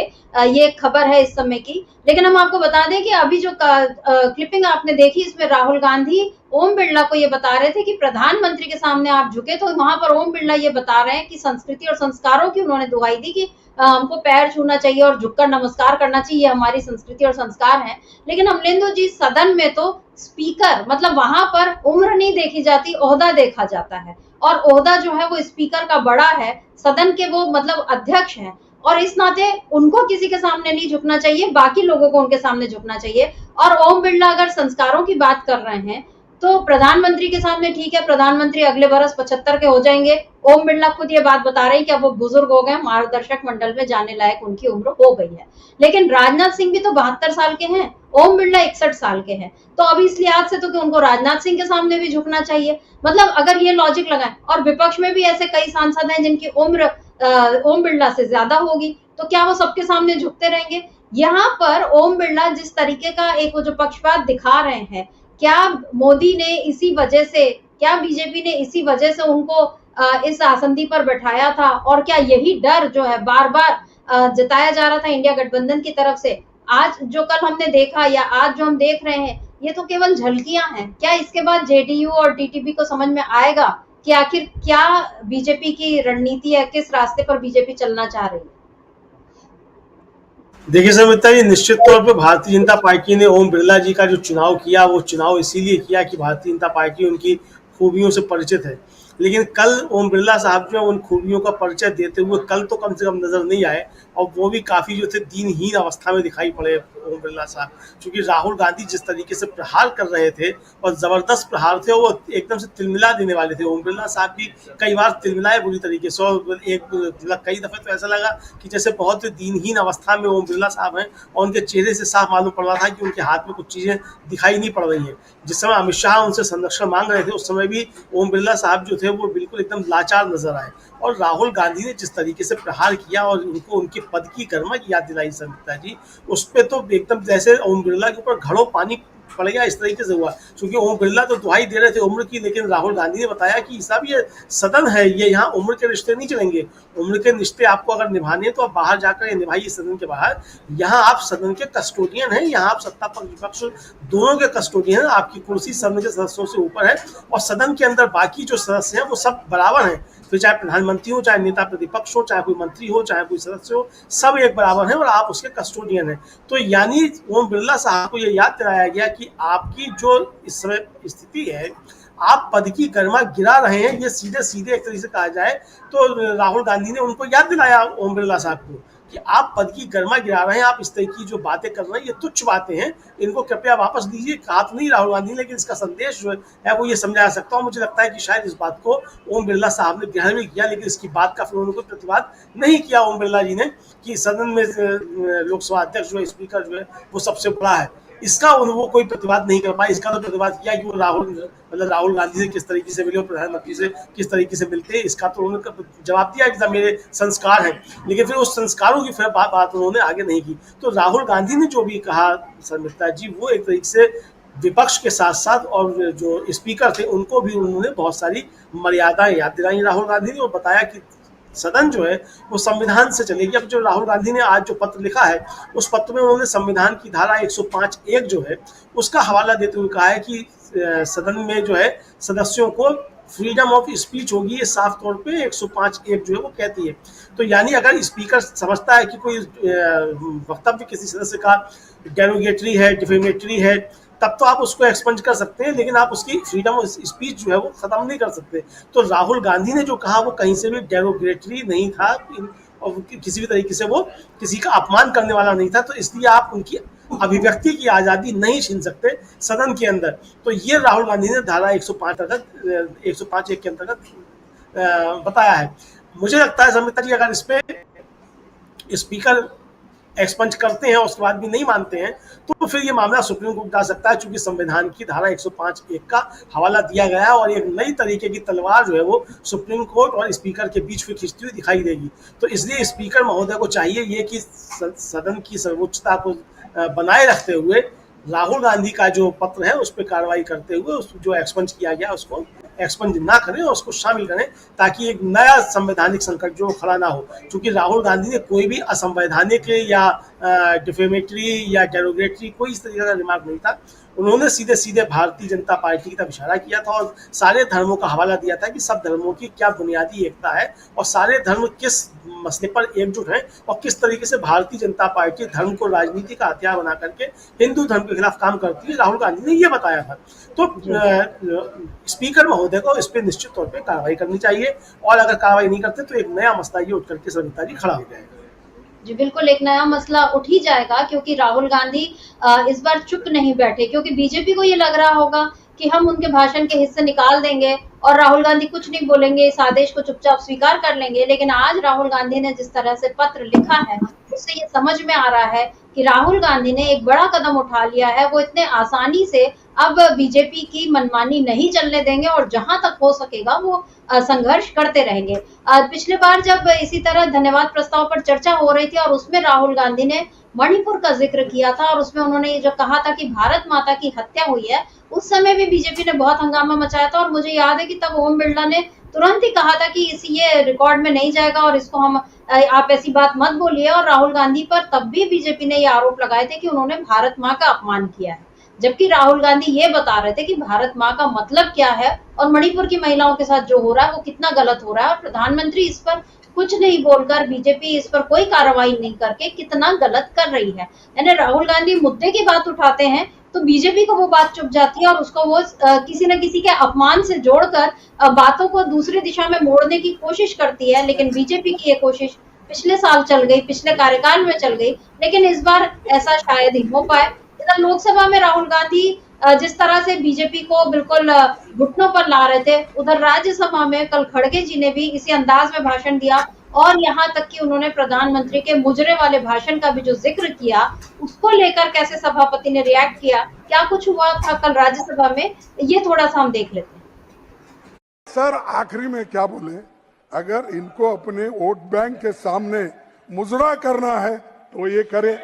ये खबर है इस समय की। लेकिन हम आपको बता दें कि अभी जो क्लिपिंग आपने देखी, इसमें राहुल गांधी ओम बिरला को ये बता रहे थे कि प्रधानमंत्री के सामने आप झुके, तो वहां पर ओम बिरला ये बता रहे हैं कि संस्कृति और संस्कारों की उन्होंने दुहाई दी कि हमको पैर छूना चाहिए और झुककर नमस्कार करना चाहिए, ये हमारी संस्कृति और संस्कार है। लेकिन अमलेंदु जी सदन में तो स्पीकर, मतलब वहां पर उम्र नहीं देखी जाती, ओहदा देखा जाता है और ओहदा जो है वो स्पीकर का बड़ा है, सदन के वो मतलब अध्यक्ष हैं और इस नाते उनको किसी के सामने नहीं झुकना चाहिए, बाकी लोगों को उनके सामने झुकना चाहिए। और ओम बिरला अगर संस्कारों की बात कर रहे हैं तो प्रधानमंत्री के सामने ठीक है, प्रधानमंत्री अगले बरस 75 के हो जाएंगे। ओम बिरला खुद ये बात बता रहे हैं कि अब वो बुजुर्ग हो गए, मार्गदर्शक मंडल में जाने लायक उनकी उम्र हो गई है। लेकिन राजनाथ सिंह भी तो 72 साल के हैं, ओम बिरला 61 साल के हैं, तो अभी इस लिहाज से तो कि उनको राजनाथ सिंह के सामने भी झुकना चाहिए। मतलब अगर ये लॉजिक लगाएं, और विपक्ष में भी ऐसे कई सांसद हैं जिनकी उम्र ओम बिरला से ज्यादा होगी, तो क्या वो सबके सामने झुकते रहेंगे? यहाँ पर ओम बिरला जिस तरीके का एक वो जो पक्षपात दिखा रहे हैं, क्या मोदी ने इसी वजह से, क्या बीजेपी ने इसी वजह से उनको इस आसंदी पर बैठाया था? और क्या यही डर जो है बार बार जताया जा रहा था इंडिया गठबंधन की तरफ से? आज जो कल हमने देखा या आज जो हम देख रहे हैं, ये तो केवल झलकियां हैं। क्या इसके बाद जेडीयू और टीटीपी को समझ में आएगा कि आखिर क्या बीजेपी की रणनीति है, किस रास्ते पर बीजेपी चलना चाह रही है? देखिए समिता जी, निश्चित तौर पे भारतीय जनता पार्टी ने ओम बिरला जी का जो चुनाव किया, वो चुनाव इसीलिए किया कि भारतीय जनता पार्टी उनकी खूबियों से परिचित है। लेकिन कल ओम बिरला साहब जो उन खूबियों का परिचय देते हुए कल तो कम से कम नजर नहीं आए, और वो भी काफी जो थे दीनहीन अवस्था में दिखाई पड़े ओम बिरला साहब। क्योंकि राहुल गांधी जिस तरीके से प्रहार कर रहे थे और जबरदस्त प्रहार थे, वो एकदम से तिलमिला देने वाले थे। ओम बिरला साहब भी कई बार तिलमिलाए बुरी तरीके से, और कई दफे तो ऐसा लगा कि जैसे बहुत दीनहीन अवस्था में ओम बिरला साहब हैं और उनके चेहरे से साफ मालूम पड़ रहा था कि उनके हाथ में कुछ चीजें दिखाई नहीं पड़ रही हैं। जिस समय अमित शाह उनसे संरक्षण मांग रहे थे, उस समय भी ओम बिरला साहब जो थे वो बिल्कुल एकदम लाचार नजर आए। और राहुल गांधी ने जिस तरीके से प्रहार किया और उनको उनके पद की गरिमा की याद दिलाई समिता जी, उस पर तो एकदम जैसे ओम बिरला के ऊपर घड़ों पानी पड़ गया, इस तरीके से हुआ। क्योंकि ओम बिरला तो दुहाई दे रहे थे उम्र की, लेकिन राहुल गांधी ने बताया कि साहब ये सदन है, ये यहाँ उम्र के रिश्ते नहीं चलेंगे। उम्र के रिश्ते आपको अगर निभाने हैं तो आप बाहर जाकर निभाइए सदन के बाहर। यहाँ आप सदन के कस्टोडियन हैं, यहाँ आप सत्ता पक्ष विपक्ष दोनों के कस्टोडियन हैं। आपकी कुर्सी सदन के सदस्यों से ऊपर है और सदन के अंदर बाकी जो सदस्य हैं वो सब बराबर हैं। फिर चाहे प्रधानमंत्री हो, चाहे नेता प्रतिपक्ष हो, चाहे कोई मंत्री हो, चाहे कोई सदस्य हो, सब एक बराबर हैं और आप उसके कस्टोडियन हैं। तो यानी ओम बिरला साहब को ये याद दिलाया गया कि आपकी जो इस समय स्थिति है, आप पद की गरिमा गिरा रहे हैं। ये सीधे सीधे एक तरीके से कहा जाए तो राहुल गांधी ने उनको याद दिलाया ओम बिरला साहब को कि आप पद की गरिमा गिरा रहे हैं, आप इस तरह की जो बातें कर रहे हैं ये तुच्छ बातें हैं, इनको कृपया वापस लीजिए। कहा तो नहीं राहुल गांधी ने, लेकिन इसका संदेश जो है वो ये समझा सकता हूँ। मुझे लगता है कि शायद इस बात को ओम बिरला साहब ने ग्रहण भी किया, लेकिन इसकी बात का फिर उन्होंने कोई प्रतिवाद नहीं किया ओम बिरला जी ने कि सदन में लोकसभा अध्यक्ष जो है, स्पीकर जो है वो सबसे बड़ा है। इसका वो कोई प्रतिवाद नहीं कर पाए। इसका तो प्रतिवाद किया कि वो राहुल गांधी से किस तरीके से मिले और प्रधानमंत्री से किस तरीके से मिलते हैं, इसका तो उन्होंने जवाब दिया कि मेरे संस्कार हैं, लेकिन फिर उस संस्कारों की फिर बात उन्होंने आगे नहीं की। तो राहुल गांधी ने जो भी कहा शर्मिष्ठा जी, वो एक तरीके से विपक्ष के साथ साथ और जो स्पीकर थे उनको भी उन्होंने बहुत सारी मर्यादाएं याद दिलाई राहुल गांधी ने, और बताया कि सदन जो है वो संविधान से चलेगी। अब जो राहुल गांधी ने आज जो पत्र लिखा है, उस पत्र में उन्होंने संविधान की धारा 105(1) जो है उसका हवाला देते हुए कहा है कि सदन में जो है सदस्यों को फ्रीडम ऑफ स्पीच होगी। ये साफ तौर पे 105(1) जो है वो कहती है। तो यानी अगर स्पीकर समझता है कि कोई वक्तव्य किसी सदस्य का डेरोगेटरी है, डिफेमेटरी है, तब तो आप उसको एक्सपंज कर सकते हैं, लेकिन आप उसकी फ्रीडम ऑफ स्पीच जो है वो खत्म नहीं कर सकते। तो राहुल गांधी ने जो कहा वो कहीं से भी डेरोगेटरी नहीं था और किसी भी तरीके से वो किसी का अपमान करने वाला नहीं था। तो इसलिए आप उनकी अभिव्यक्ति की आज़ादी नहीं छीन सकते सदन के अंदर। तो ये राहुल गांधी ने धारा 105(1) के अंतर्गत बताया है। मुझे लगता है शर्मिष्ठा जी, अगर इस पे स्पीकर एक्सपंज करते हैं और उसके बाद भी नहीं मानते हैं तो फिर ये मामला सुप्रीम कोर्ट जा सकता है, क्योंकि संविधान की धारा 105(1) का हवाला दिया गया है और एक नई तरीके की तलवार जो है वो सुप्रीम कोर्ट और स्पीकर के बीच में खिंचती हुई दिखाई देगी। तो इसलिए स्पीकर महोदय को चाहिए ये कि सदन की सर्वोच्चता को बनाए रखते हुए राहुल गांधी का जो पत्र है उस पर कार्रवाई करते हुए उस जो एक्सपंज किया गया उसको एक्सपंज ना करें और उसको शामिल करें, ताकि एक नया संवैधानिक संकट जो खड़ा ना हो। क्योंकि राहुल गांधी ने कोई भी असंवैधानिक या डिफेमेटरी या डेरोगेटरी कोई इस तरीके का रिमार्क नहीं था। उन्होंने सीधे सीधे भारतीय जनता पार्टी की तरफ इशारा किया था और सारे धर्मों का हवाला दिया था कि सब धर्मों की क्या बुनियादी एकता है और सारे धर्म किस मसले पर एकजुट हैं और किस तरीके से भारतीय जनता पार्टी धर्म को राजनीति का हथियार बना करके हिंदू धर्म के खिलाफ काम करती है। राहुल गांधी ने ये बताया था। तो स्पीकर महोदय को इस पर निश्चित तौर पर कार्रवाई करनी चाहिए और अगर कार्रवाई नहीं करते तो एक नया मसला ये उठ करके शर्मिष्ठा जी खड़ा हो जाएगा। जी बिल्कुल, एक नया मसला उठ ही जाएगा, क्योंकि राहुल गांधी इस बार चुप नहीं बैठे, क्योंकि बीजेपी को ये लग रहा होगा कि हम उनके भाषण के हिस्से निकाल देंगे और राहुल गांधी कुछ नहीं बोलेंगे, इस आदेश को चुपचाप स्वीकार कर लेंगे। लेकिन आज राहुल गांधी ने जिस तरह से पत्र लिखा है उससे ये समझ में आ रहा है कि राहुल गांधी ने एक बड़ा कदम उठा लिया है। वो इतने आसानी से अब बीजेपी की मनमानी नहीं चलने देंगे और जहां तक हो सकेगा वो संघर्ष करते रहेंगे। पिछले बार जब इसी तरह धन्यवाद प्रस्ताव पर चर्चा हो रही थी और उसमें राहुल गांधी ने मणिपुर का जिक्र किया था और उसमें उन्होंने ये जो कहा था कि भारत माता की हत्या हुई है, उस समय भी बीजेपी ने बहुत हंगामा मचाया था। और मुझे याद है कि तब ओम बिरला ने तुरंत ही कहा था कि ये रिकॉर्ड में नहीं जाएगा और इसको हम आप ऐसी बात मत बोलिए। और राहुल गांधी पर तब भी बीजेपी ने ये आरोप लगाए थे कि उन्होंने भारत माँ का अपमान किया है, जबकि राहुल गांधी ये बता रहे थे कि भारत माँ का मतलब क्या है और मणिपुर की महिलाओं के साथ जो हो रहा है वो कितना गलत हो रहा है। और प्रधानमंत्री इस पर कुछ नहीं बोलकर, बीजेपी इस पर कोई कार्रवाई नहीं करके कितना गलत कर रही है। यानी राहुल गांधी मुद्दे की बात उठाते हैं तो बीजेपी को वो बात चुप जाती है और उसको वो किसी न किसी के अपमान से जोड़कर बातों को दूसरी दिशा में मोड़ने की कोशिश करती है। लेकिन बीजेपी की ये कोशिश पिछले साल चल गई, पिछले कार्यकाल में चल गई, लेकिन इस बार ऐसा शायद ही हो पाए। इधर लोकसभा में राहुल गांधी जिस तरह से बीजेपी को बिल्कुल घुटनों पर ला रहे थे, उधर राज्यसभा में कल खड़गे जी ने भी इसी अंदाज में भाषण दिया और यहाँ तक कि उन्होंने प्रधानमंत्री के मुजरे वाले भाषण का भी जो जिक्र किया, उसको लेकर कैसे सभापति ने रिएक्ट किया, क्या कुछ हुआ था कल राज्यसभा में, ये थोड़ा सा हम देख लेते हैं। सर आखिरी में क्या बोले, अगर इनको अपने वोट बैंक के सामने मुजरा करना है तो ये करे।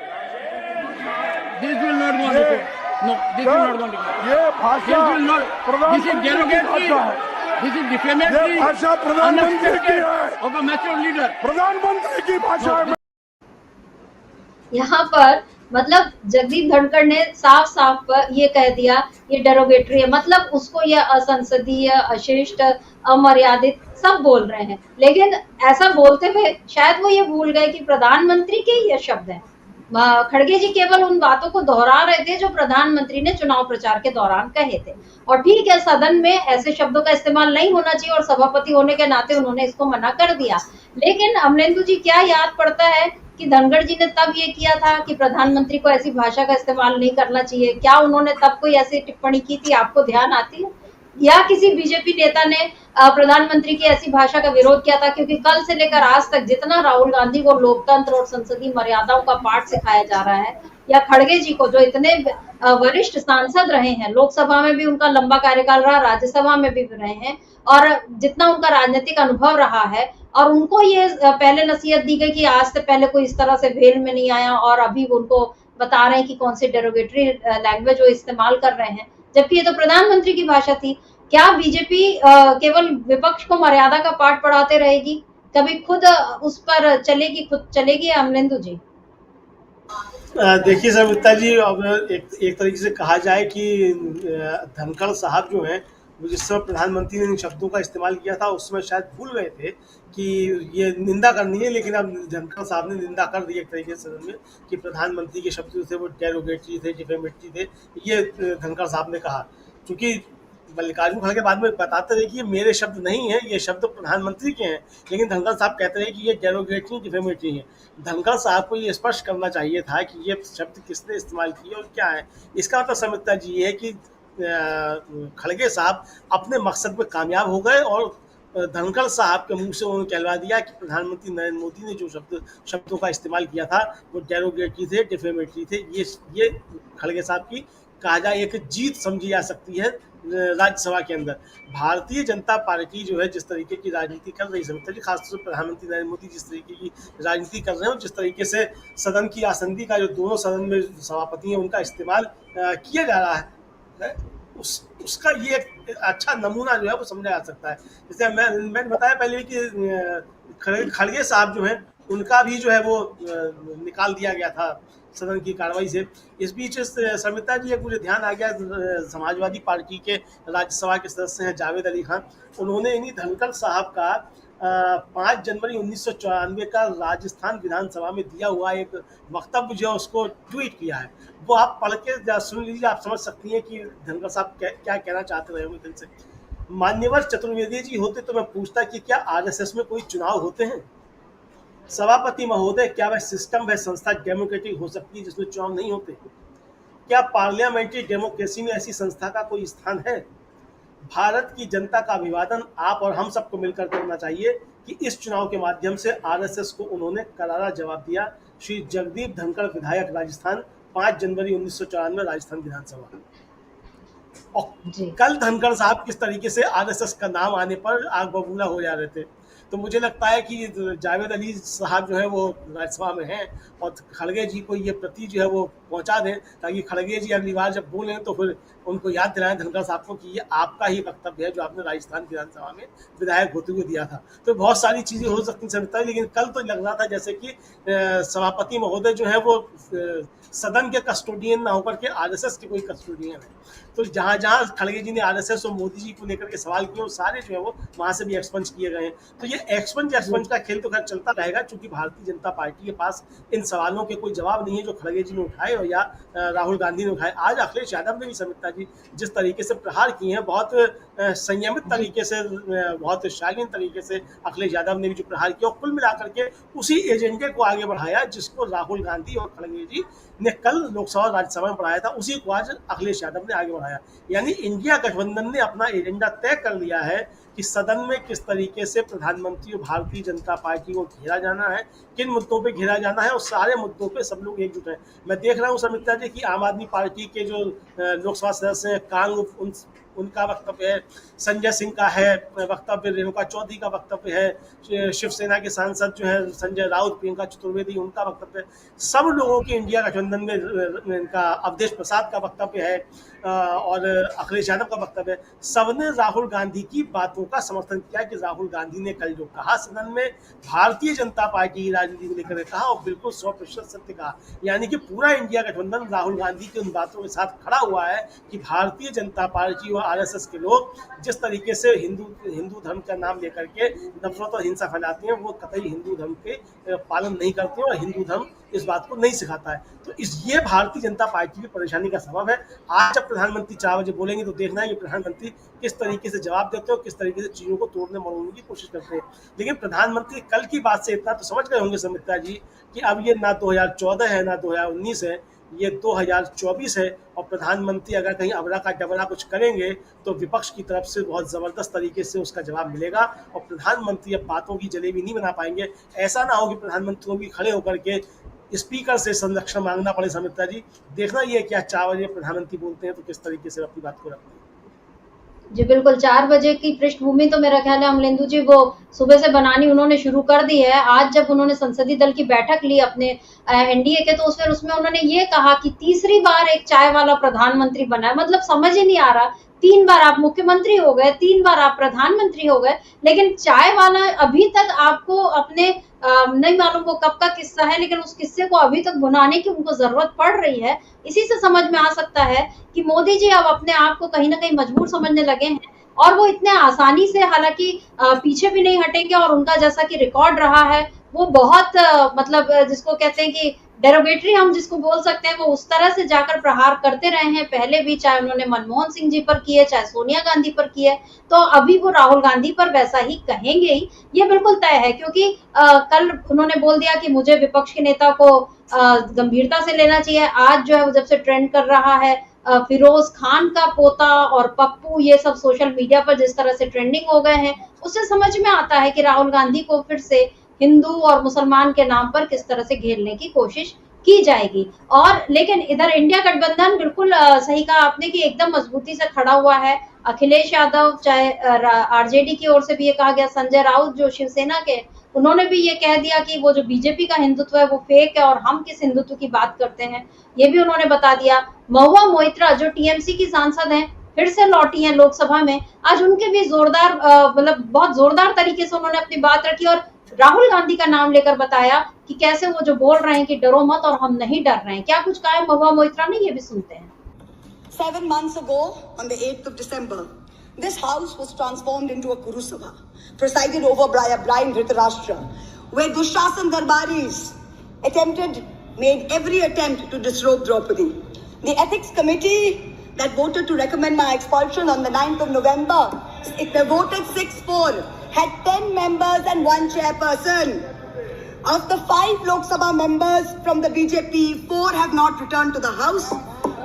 No, this is not going to be. ये भाषा This will not. This is प्रधानमंत्री की derogatory. भाषा है। This is defamatory. ये भाषा प्रधानमंत्री की unexpected है। of a mature leader. प्रधानमंत्री की भाषा है। यहाँ पर मतलब जगदीप धनखड़ ने साफ साफ ये कह दिया ये डेरोगेटरी है, मतलब उसको ये असंसदीय, अशिष्ट, अमर्यादित सब बोल रहे हैं। लेकिन ऐसा बोलते हुए शायद वो ये भूल गए कि प्रधानमंत्री के ये शब्द हैं। खड़गे जी केवल उन बातों को दोहरा रहे थे जो प्रधानमंत्री ने चुनाव प्रचार के दौरान कहे थे। और ठीक है, सदन में ऐसे शब्दों का इस्तेमाल नहीं होना चाहिए और सभापति होने के नाते उन्होंने इसको मना कर दिया। लेकिन अमलेंदु जी, क्या याद पड़ता है कि धनखड़ जी ने तब ये किया था कि प्रधानमंत्री को ऐसी भाषा का इस्तेमाल नहीं करना चाहिए? क्या उन्होंने तब कोई ऐसी टिप्पणी की थी, आपको ध्यान आती है? या किसी बीजेपी नेता ने प्रधानमंत्री की ऐसी भाषा का विरोध किया था? क्योंकि कल से लेकर आज तक जितना राहुल गांधी को लोकतंत्र और संसदीय मर्यादाओं का पाठ सिखाया जा रहा है, या खड़गे जी को जो इतने वरिष्ठ सांसद रहे हैं, लोकसभा में भी उनका लंबा कार्यकाल रहा, राज्यसभा में भी रहे हैं, और जितना उनका राजनीतिक अनुभव रहा है, और उनको ये पहले नसीहत दी गई कि आज से पहले कोई इस तरह से वेल में नहीं आया, और अभी उनको बता रहे हैं कि कौन सी डेरोगेटरी लैंग्वेज वो इस्तेमाल कर रहे हैं, जबकि ये तो प्रधानमंत्री की भाषा थी। क्या बीजेपी केवल विपक्ष को मर्यादा का पाठ पढ़ाते रहेगी? कभी खुद उस पर चलेगी अमलेंदु जी? देखिए सविता जी, अब एक तरीके से कहा जाए कि धनखड़ साहब जो हैं, वो जिस समय प्रधानमंत्री ने इन शब्दों का इस्तेमाल किया था उस समय शायद भूल गए थे कि ये निंदा करनी है, लेकिन अब धनखड़ साहब ने निंदा कर दी एक तरीके से सदन में कि प्रधानमंत्री के शब्द जो थे वो डेरोगेटरी थे, डिफेमेटरी थे, ये धनखड़ साहब ने कहा। चूंकि मल्लिकार्जुन खड़गे बाद में बताते रहे कि ये मेरे शब्द नहीं है, ये शब्द प्रधानमंत्री के हैं, लेकिन धनखड़ साहब कहते रहे कि ये डेरोगेटरी, डिफेमेटरी है। धनखड़ साहब को ये स्पष्ट करना चाहिए था कि ये शब्द किसने इस्तेमाल किए और क्या है। इसका मतलब समिता जी ये है कि खड़गे साहब अपने मकसद में कामयाब हो गए और धनखड़ साहब के मुंह से उन्होंने कहलवा दिया कि प्रधानमंत्री नरेंद्र मोदी ने जो शब्दों का इस्तेमाल किया था वो डेरोगेटरी थे, डिफेमेटरी थे। ये खड़गे साहब की कहा जाए एक जीत समझी जा सकती है राज्यसभा के अंदर। भारतीय जनता पार्टी जो है जिस तरीके की राजनीति कर रही है, खासतौर से प्रधानमंत्री नरेंद्र मोदी जिस तरीके की राजनीति कर रहे हैं, जिस तरीके से सदन की आसंदी का जो दोनों सदन में सभापति हैं उनका इस्तेमाल किया जा रहा है, उसका ये एक अच्छा नमूना जो है वो समझा जा सकता है। जैसे मैंने बताया पहले कि खड़गे साहब जो हैं उनका भी जो है वो निकाल दिया गया था सदन की कार्रवाई से। इस बीच समिता जी, एक मुझे ध्यान आ गया, समाजवादी पार्टी के राज्यसभा के सदस्य हैं जावेद अली खान, उन्होंने इन्हीं धनखड़ साहब का 5 जनवरी 1994 का राजस्थान विधानसभा में दिया हुआ एक वक्तव्य जो है उसको ट्वीट किया है। वो आप पढ़ के सुन लीजिए, आप समझ सकती हैं कि धनखड़ साहब क्या कहना चाहते रहे होंगे दिल से। मान्यवर चतुर्वेदी जी होते तो मैं पूछता कि क्या आरएसएस में कोई चुनाव होते हैं? सभापति महोदय, क्या वह सिस्टम, वह संस्था डेमोक्रेटिक हो सकती है जिसमें चुनाव नहीं होते? क्या पार्लियामेंट्री डेमोक्रेसी में ऐसी संस्था का कोई स्थान है? भारत की जनता का अभिवादन आप और हम सबको मिलकर करना चाहिए कि इस चुनाव के माध्यम से आरएसएस को उन्होंने करारा जवाब दिया। श्री जगदीप धनखड़, विधायक, राजस्थान, 5 जनवरी 1994 राजस्थान विधानसभा। और कल धनखड़ साहब किस तरीके से आरएसएस का नाम आने पर आग बबूला हो जा रहे थे। तो मुझे लगता है कि जावेद अली साहब जो है वो राज्यसभा में हैं और खड़गे जी को ये प्रति जो है वो पहुंचा दें, ताकि खड़गे जी अगली बार जब बोलें तो फिर उनको याद दिलाएं धनखड़ साहब को कि ये आपका ही वक्तव्य है जो आपने राजस्थान विधानसभा में विधायक होते हुए दिया था। तो बहुत सारी चीज़ें हो सकती हैं, लेकिन कल तो लग रहा था जैसे कि सभापति महोदय जो है वो सदन के कस्टोडियन ना होकर के आरएसएस के कोई कस्टोडियन है। तो जहाँ जहाँ खड़गे जी ने आरएसएस और मोदी जी को लेकर के सवाल किए, वो सारे जो है वो वहाँ से भी एक्सपंज किए गए हैं। तो ये एक्सपंज का खेल तो खैर चलता रहेगा, क्योंकि भारतीय जनता पार्टी के पास इन सवालों के कोई जवाब नहीं है जो खड़गे जी ने उठाए और या राहुल गांधी ने उठाए। आज अखिलेश यादव ने भी समिता जी जिस तरीके से प्रहार किए हैं, बहुत संयमित तरीके से, बहुत शालीन तरीके से अखिलेश यादव ने भी जो प्रहार किया, और कुल मिलाकर के उसी एजेंडे को आगे बढ़ाया जिसको राहुल गांधी और खड़गे जी ने कल लोकसभा और राज्यसभा में बढ़ाया था, उसी को आज अखिलेश यादव ने आगे बढ़ाया। यानी इंडिया गठबंधन ने अपना एजेंडा तय कर लिया है कि सदन में किस तरीके से प्रधानमंत्री और भारतीय जनता पार्टी को घेरा जाना है, किन मुद्दों पे घेरा जाना है, और सारे मुद्दों पे सब लोग एकजुट हैं। मैं देख रहा हूँ समिता जी कि आम आदमी पार्टी के जो लोकसभा सदस्य हैं, कांग उनका वक्तव्य है, संजय सिंह का है वक्तव्य, रेणुका चौधरी का वक्तव्य है, शिवसेना के सांसद जो है संजय राउत, प्रियंका चतुर्वेदी, उनका वक्तव्य है, सब लोगों की इंडिया गठबंधन में इनका अवधेश प्रसाद का वक्तव्य है और अखिलेश यादव का वक्तव्य है। सबने राहुल गांधी की बातों का समर्थन किया कि राहुल गांधी ने कल जो कहा सदन में भारतीय जनता पार्टी की राजनीति को लेकर कहा और बिल्कुल 100% सत्य कहा। यानी कि पूरा इंडिया गठबंधन राहुल गांधी की उन बातों के साथ खड़ा हुआ है कि भारतीय जनता पार्टी और आरएसएस के लोग जिस तरीके से हिंदू धर्म का नाम लेकर के नफरत और हिंसा फैलाते हैं, वो कतई हिंदू धर्म के पालन नहीं करते हैं और हिंदू धर्म इस बात को नहीं सिखाता है। तो ये भारतीय जनता पार्टी की परेशानी का सबब है। आज जब प्रधानमंत्री 4 बजे बोलेंगे तो देखना है कि प्रधानमंत्री किस तरीके से जवाब देते हो, किस तरीके से चीजों को तोड़ने मरोड़ने की कोशिश करते हैं। लेकिन प्रधानमंत्री कल की बात से इतना तो समझ गए होंगे सुमित्रा जी कि अब ये ना 2014 है ना 2019 है, ये 2024 है और प्रधानमंत्री अगर कहीं अबरा का डबरा कुछ करेंगे तो विपक्ष की तरफ से बहुत ज़बरदस्त तरीके से उसका जवाब मिलेगा और प्रधानमंत्री अब बातों की जलेबी नहीं बना पाएंगे। ऐसा ना हो कि प्रधानमंत्री को भी खड़े होकर के स्पीकर से संरक्षण मांगना पड़े। सुमित्रा जी, देखना ये क्या 4 बजे प्रधानमंत्री बोलते हैं तो किस तरीके से अपनी बात को रखते हैं। जी बिल्कुल, 4 बजे की पृष्ठभूमि तो मेरा ख्याल है अमलेंदु जी वो सुबह से बनानी उन्होंने शुरू कर दी है। आज जब उन्होंने संसदीय दल की बैठक ली अपने एनडीए के, तो उसमें उन्होंने ये कहा कि तीसरी बार एक चाय वाला प्रधानमंत्री बना है। मतलब समझ ही नहीं आ रहा, 3 बार आप मुख्यमंत्री हो गए, 3 बार आप प्रधानमंत्री हो गए, लेकिन चाय वाला अभी तक आपको अपने नहीं मालूम वो कब का किस्सा है, लेकिन उस किस्से को अभी तक भुनाने की उनको जरूरत पड़ रही है। इसी से समझ में आ सकता है कि मोदी जी अब अपने आप को कहीं ना कहीं मजबूर समझने लगे हैं और वो इतने आसानी से हालांकि पीछे भी नहीं हटेंगे और उनका जैसा कि रिकॉर्ड रहा है वो बहुत मतलब जिसको कहते हैं कि डेरोगेटरी हम जिसको बोल सकते हैं, वो उस तरह से जाकर प्रहार करते रहे हैं पहले भी, चाहे उन्होंने मनमोहन सिंह जी पर किए, चाहे सोनिया गांधी पर किए, तो अभी वो राहुल गांधी पर वैसा ही कहेंगे ही, ये बिल्कुल तय है। क्योंकि कल उन्होंने बोल दिया कि मुझे विपक्ष के नेता को गंभीरता से लेना चाहिए। आज जो है वो जब से ट्रेंड कर रहा है फिरोज खान का पोता और पप्पू, ये सब सोशल मीडिया पर जिस तरह से ट्रेंडिंग हो गए हैं, उससे समझ में आता है कि राहुल गांधी को फिर से हिंदू और मुसलमान के नाम पर किस तरह से घेरने की कोशिश की जाएगी। और लेकिन इधर इंडिया गठबंधन बिल्कुल सही कहा आपने कि एकदम मजबूती से खड़ा हुआ है। अखिलेश यादव, चाहे आरजेडी की ओर से भी ये कहा गया, संजय राउत जो शिवसेना के, उन्होंने भी ये कह दिया कि वो जो बीजेपी का हिंदुत्व है वो फेक है और हम किस हिंदुत्व की बात करते हैं, ये भी उन्होंने बता दिया। महुआ मोइत्रा जो टीएमसी की सांसद हैं, फिर से लौटी हैं लोकसभा में, आज उनके भी जोरदार मतलब बहुत जोरदार तरीके से उन्होंने अपनी बात रखी और राहुल गांधी का नाम लेकर बताया कि कैसे वो जो बोल रहे हैं कि डरो मत और हम नहीं डर रहे हैं। क्या कुछ कहा है महुआ मोइत्रा ने, ये भी सुनते हैं। 7 months ago, on the 8th of December, this house was transformed into a Kuru Sabha, presided over by a blind Dhritarashtra, where Dushasan Darbaris made every attempt to disrobe Draupadi. The ethics committee that voted to recommend my expulsion on the 9th of November, they voted 6-4, had 10 members and 1 chairperson. Of the 5 Lok Sabha members from the BJP, 4 have not returned to the house.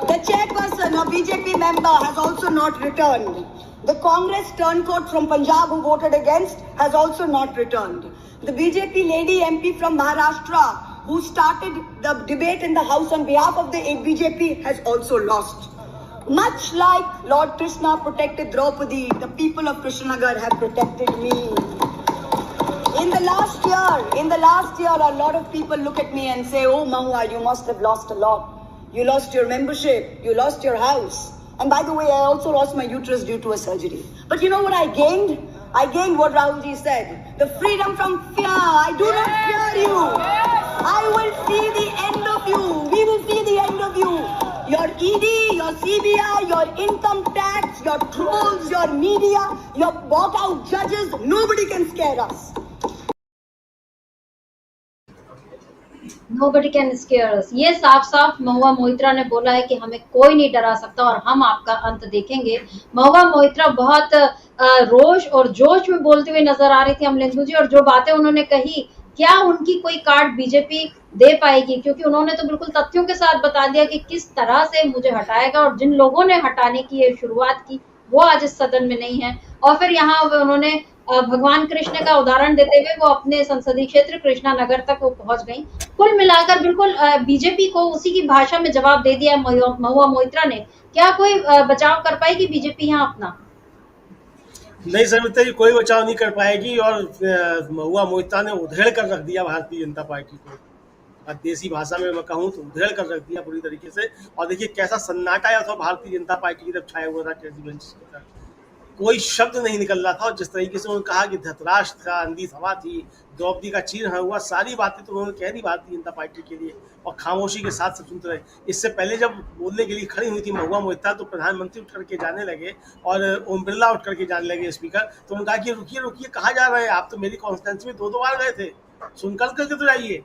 The chairperson, a BJP member, has also not returned. The Congress turncoat from Punjab who voted against has also not returned. The BJP lady MP from Maharashtra who started the debate in the house on behalf of the BJP has also lost. Much like Lord Krishna protected Draupadi, the people of Krishnanagar have protected me. In the last year, a lot of people look at me and say, "Oh, Mahua, you must have lost a lot. You lost your membership, you lost your house. And by the way, I also lost my uterus due to a surgery." But you know what I gained? I gained what Rahulji said. The freedom from fear. I do not fear you. I will see the end of you. We will see the end of you. Your ED, your CBI, your income tax, your trolls, your media, your bought out judges, nobody can scare us. Nobody can scare us. ये साफ साफ महुआ मोइत्रा ने बोला है कि हमें कोई नहीं डरा सकता और हम आपका अंत देखेंगे। महुआ मोइत्रा बहुत रोष और जोश में बोलते हुए नजर आ रही थी अमलेंदु जी, और जो बातें उन्होंने कही, क्या उनकी कोई कार्ड बीजेपी दे पाएगी? क्योंकि उन्होंने तो बिल्कुल तथ्यों के साथ बता दिया कि किस तरह से मुझे हटाएगा और जिन लोगों ने हटाने की ये शुरुआत की वो आज इस सदन में नहीं है। और फिर यहाँ उन्होंने भगवान कृष्ण का उदाहरण देते हुए वो अपने संसदीय क्षेत्र कृष्णा नगर तक वो पहुंच गई। कुल मिलाकर बिल्कुल बीजेपी को उसी की भाषा में जवाब दे दिया महुआ मोइत्रा ने। क्या कोई बचाव कर पाएगी बीजेपी यहाँ अपना? नहीं समिता जी, कोई बचाव नहीं कर पाएगी और महुआ मोइत्रा ने उधेड़ कर रख दिया भारतीय जनता पार्टी को। अब देसी भाषा में मैं कहूँ तो उधेड़ कर रख दिया पूरी तरीके से। और देखिए कैसा सन्नाटा आया था भारतीय जनता पार्टी की तरफ छाया हुआ था टेडी बेंच पर। कोई शब्द नहीं निकल रहा था और जिस तरीके से उन्होंने कहा कि धृतराष्ट्र का अंधी सभा थी, द्रौपदी का चीर हुआ, सारी बातें तो उन्होंने कह दी भारतीय जनता पार्टी के लिए और खामोशी के साथ सब सुनते रहे। इससे पहले जब बोलने के लिए खड़ी हुई थी महुआ मोइत्रा तो प्रधानमंत्री उठ करके जाने लगे और ओम बिरला उठ करके जाने लगे स्पीकर। तो उन्होंने कहा कि रुकिए रुकिए, कहाँ जा रहे हैं आप, तो मेरी कॉन्स्टिट्यूंसी में 2 बार गए थे, सुनकर करके तो जाइए।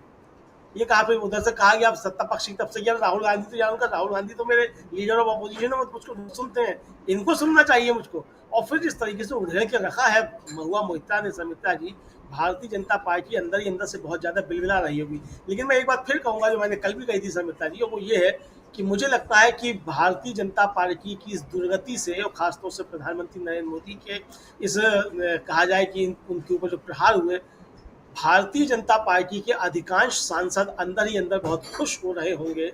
ये कहा, फिर उधर से कहा कि आप सत्ता पक्ष की तरफ से यार राहुल गांधी तो जानूंगा, राहुल गांधी तो मेरे लीडर ऑफ अपोजिशन है, मुझको सुनते हैं, इनको सुनना चाहिए मुझको। और फिर जिस तरीके से उधेड़ के रखा है महुआ मोइत्रा ने समिता जी, भारतीय जनता पार्टी अंदर ही अंदर से बहुत ज्यादा बिलबिला रही होगी। लेकिन मैं एक बात फिर कहूंगा जो मैंने कल भी कही थी समिता जी, और वो ये है कि मुझे लगता है कि भारतीय जनता पार्टी की इस दुर्गति से और खासतौर से प्रधानमंत्री नरेंद्र मोदी के इस कहा जाए कि उनके ऊपर जो प्रहार हुए, भारतीय जनता पार्टी के अधिकांश सांसद अंदर ही अंदर बहुत खुश हो रहे होंगे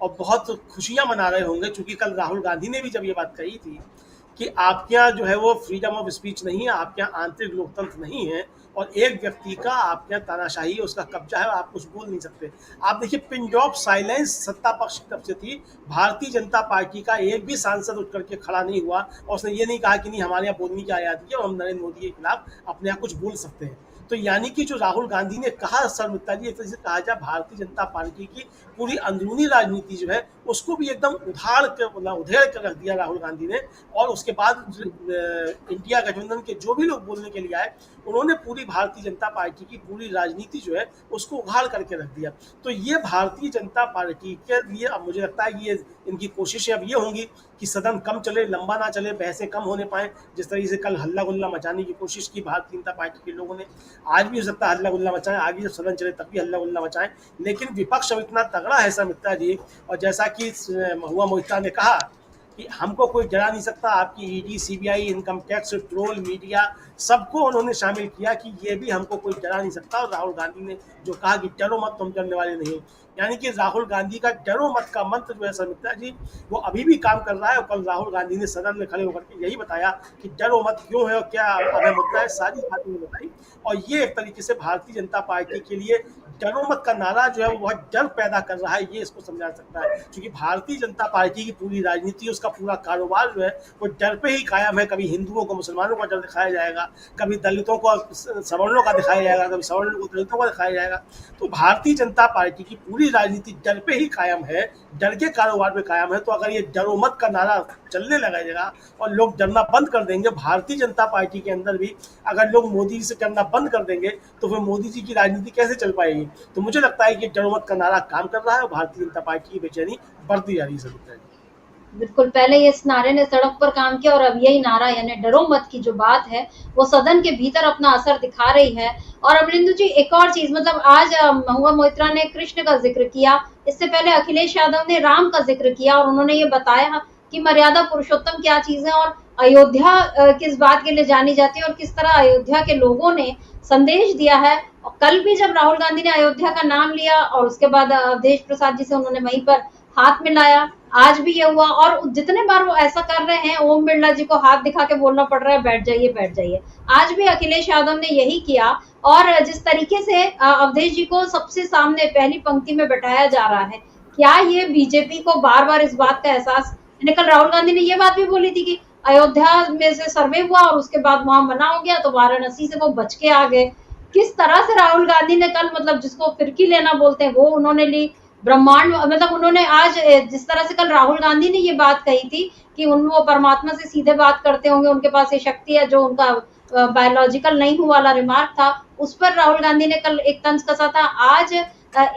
और बहुत खुशियां मना रहे होंगे। चूंकि कल राहुल गांधी ने भी जब ये बात कही थी कि आपके यहाँ जो है वो फ्रीडम ऑफ स्पीच नहीं है, आपके यहाँ आंतरिक लोकतंत्र नहीं है और एक व्यक्ति का आपके यहाँ तानाशाही है, उसका कब्जा है, आप कुछ बोल नहीं सकते। आप देखिए पिन ड्रॉप साइलेंस सत्ता पक्ष की तरफ से थी, भारतीय जनता पार्टी का एक भी सांसद उठ करके खड़ा नहीं हुआ और उसने ये नहीं कहा कि नहीं हमारे यहाँ बोलने की आज़ादी है और हम नरेंद्र मोदी के खिलाफ अपने यहाँ कुछ बोल सकते हैं। तो यानी कि जो राहुल गांधी ने कहा समिता जी, एक तरह से कहा जाए भारतीय जनता पार्टी की पूरी अंदरूनी राजनीति जो है उसको भी एकदम उधेड़ कर रख दिया राहुल गांधी ने। और उसके बाद इंडिया गठबंधन के जो भी लोग बोलने के लिए आए उन्होंने पूरी भारतीय जनता पार्टी की पूरी राजनीति जो है उसको उघाड़ करके रख दिया। तो ये भारतीय जनता पार्टी के लिए अब मुझे लगता है कि ये इनकी कोशिशें अब ये होंगी कि सदन कम चले, लंबा ना चले, बहसें कम होने पाए। जिस तरीके से कल हल्ला गुल्ला मचाने की कोशिश की भारतीय जनता पार्टी के लोगों ने, आज भी हो सकता है हल्ला गुल्ला मचाएं, आगे जब सदन चले तब भी हल्ला गुल्ला मचाएं। लेकिन विपक्ष अब इतना तगड़ा है समिता जी, और जैसा कि महुआ मोइत्रा ने कहा कि हमको कोई डरा नहीं सकता, आपकी ED, CBI, income tax, troll media सबको उन्होंने शामिल किया कि ये भी हमको कोई डरा नहीं सकता। और राहुल गांधी ने जो कहा कि डरो मत, तुम डरने वाले नहीं हो, यानी कि राहुल गांधी का डरो मत का मंत्र जो है समिता जी वो अभी भी काम कर रहा है। और कल राहुल गांधी ने सदन में खड़े होकर के यही बताया कि डरो मत क्यों है और क्या अगर मुद्दा है, सारी बातें बताई। और ये एक तरीके से भारतीय जनता पार्टी के लिए डरो मत का नारा जो है वो बहुत डर पैदा कर रहा है, ये इसको समझा सकता है। क्योंकि भारतीय जनता पार्टी की पूरी राजनीति, उसका पूरा कारोबार जो है वो डर पे ही कायम है। कभी हिंदुओं को मुसलमानों का डर दिखाया जाएगा, कभी दलितों को सवर्णों का दिखाया जाएगा, कभी सवर्णों को दलितों का दिखाया जाएगा। तो भारतीय जनता पार्टी की पूरी राजनीति डर पे ही कायम है, डर के कारोबार पे कायम है। तो अगर ये डरो मत का नारा चलने लगेगा और लोग डरना बंद कर देंगे, भारतीय जनता पार्टी के अंदर भी अगर लोग मोदी जी से डरना बंद कर देंगे तो फिर मोदी जी की राजनीति कैसे चल पाएगी। तो मुझे लगता है कि डरो मत का नारा काम कर रहा है और भारतीय जनता पार्टी की बेचैनी बढ़ती जा रही है। बिल्कुल, पहले इस नारे ने सड़क पर काम किया और अब यही नारा यानी डरो मत की जो बात है वो सदन के भीतर अपना असर दिखा रही है। और अमरिंदु जी, एक और चीज, मतलब आज महुआ मोइत्रा ने कृष्ण का जिक्र किया, इससे पहले अखिलेश यादव ने राम का जिक्र किया और उन्होंने ये बताया कि मर्यादा पुरुषोत्तम क्या चीज है और अयोध्या किस बात के लिए जानी जाती है और किस तरह अयोध्या के लोगों ने संदेश दिया है। और कल भी जब राहुल गांधी ने अयोध्या का नाम लिया और उसके बाद अवधेश प्रसाद जी से उन्होंने वहीं पर हाथ मिलाया, आज भी ये हुआ। और जितने बार वो ऐसा कर रहे हैं, ओम बिरला जी को हाथ दिखा के बोलना पड़ रहा है बैठ जाइए बैठ जाइए, आज भी अखिलेश यादव ने यही किया। और जिस तरीके से अवधेश जी को सबसे सामने पहली पंक्ति में बैठाया जा रहा है, क्या ये बीजेपी को बार बार इस बात का एहसास, कल राहुल गांधी ने ये बात भी बोली थी कि अयोध्या में से सर्वे हुआ और उसके बाद वहां मना हो गया तो वाराणसी से वो बच के आ गए। किस तरह से राहुल गांधी ने कल, मतलब जिसको फिरकी लेना बोलते हैं वो उन्होंने ली, ब्रह्मांड, मतलब उन्होंने आज जिस तरह से कल राहुल गांधी ने ये बात कही थी कि वो परमात्मा से सीधे बात करते होंगे, उनके पास ये शक्ति है, जो उनका बायोलॉजिकल नहीं हुआ वाला रिमार्क था, उस पर राहुल गांधी ने कल एक तंज कसा था। आज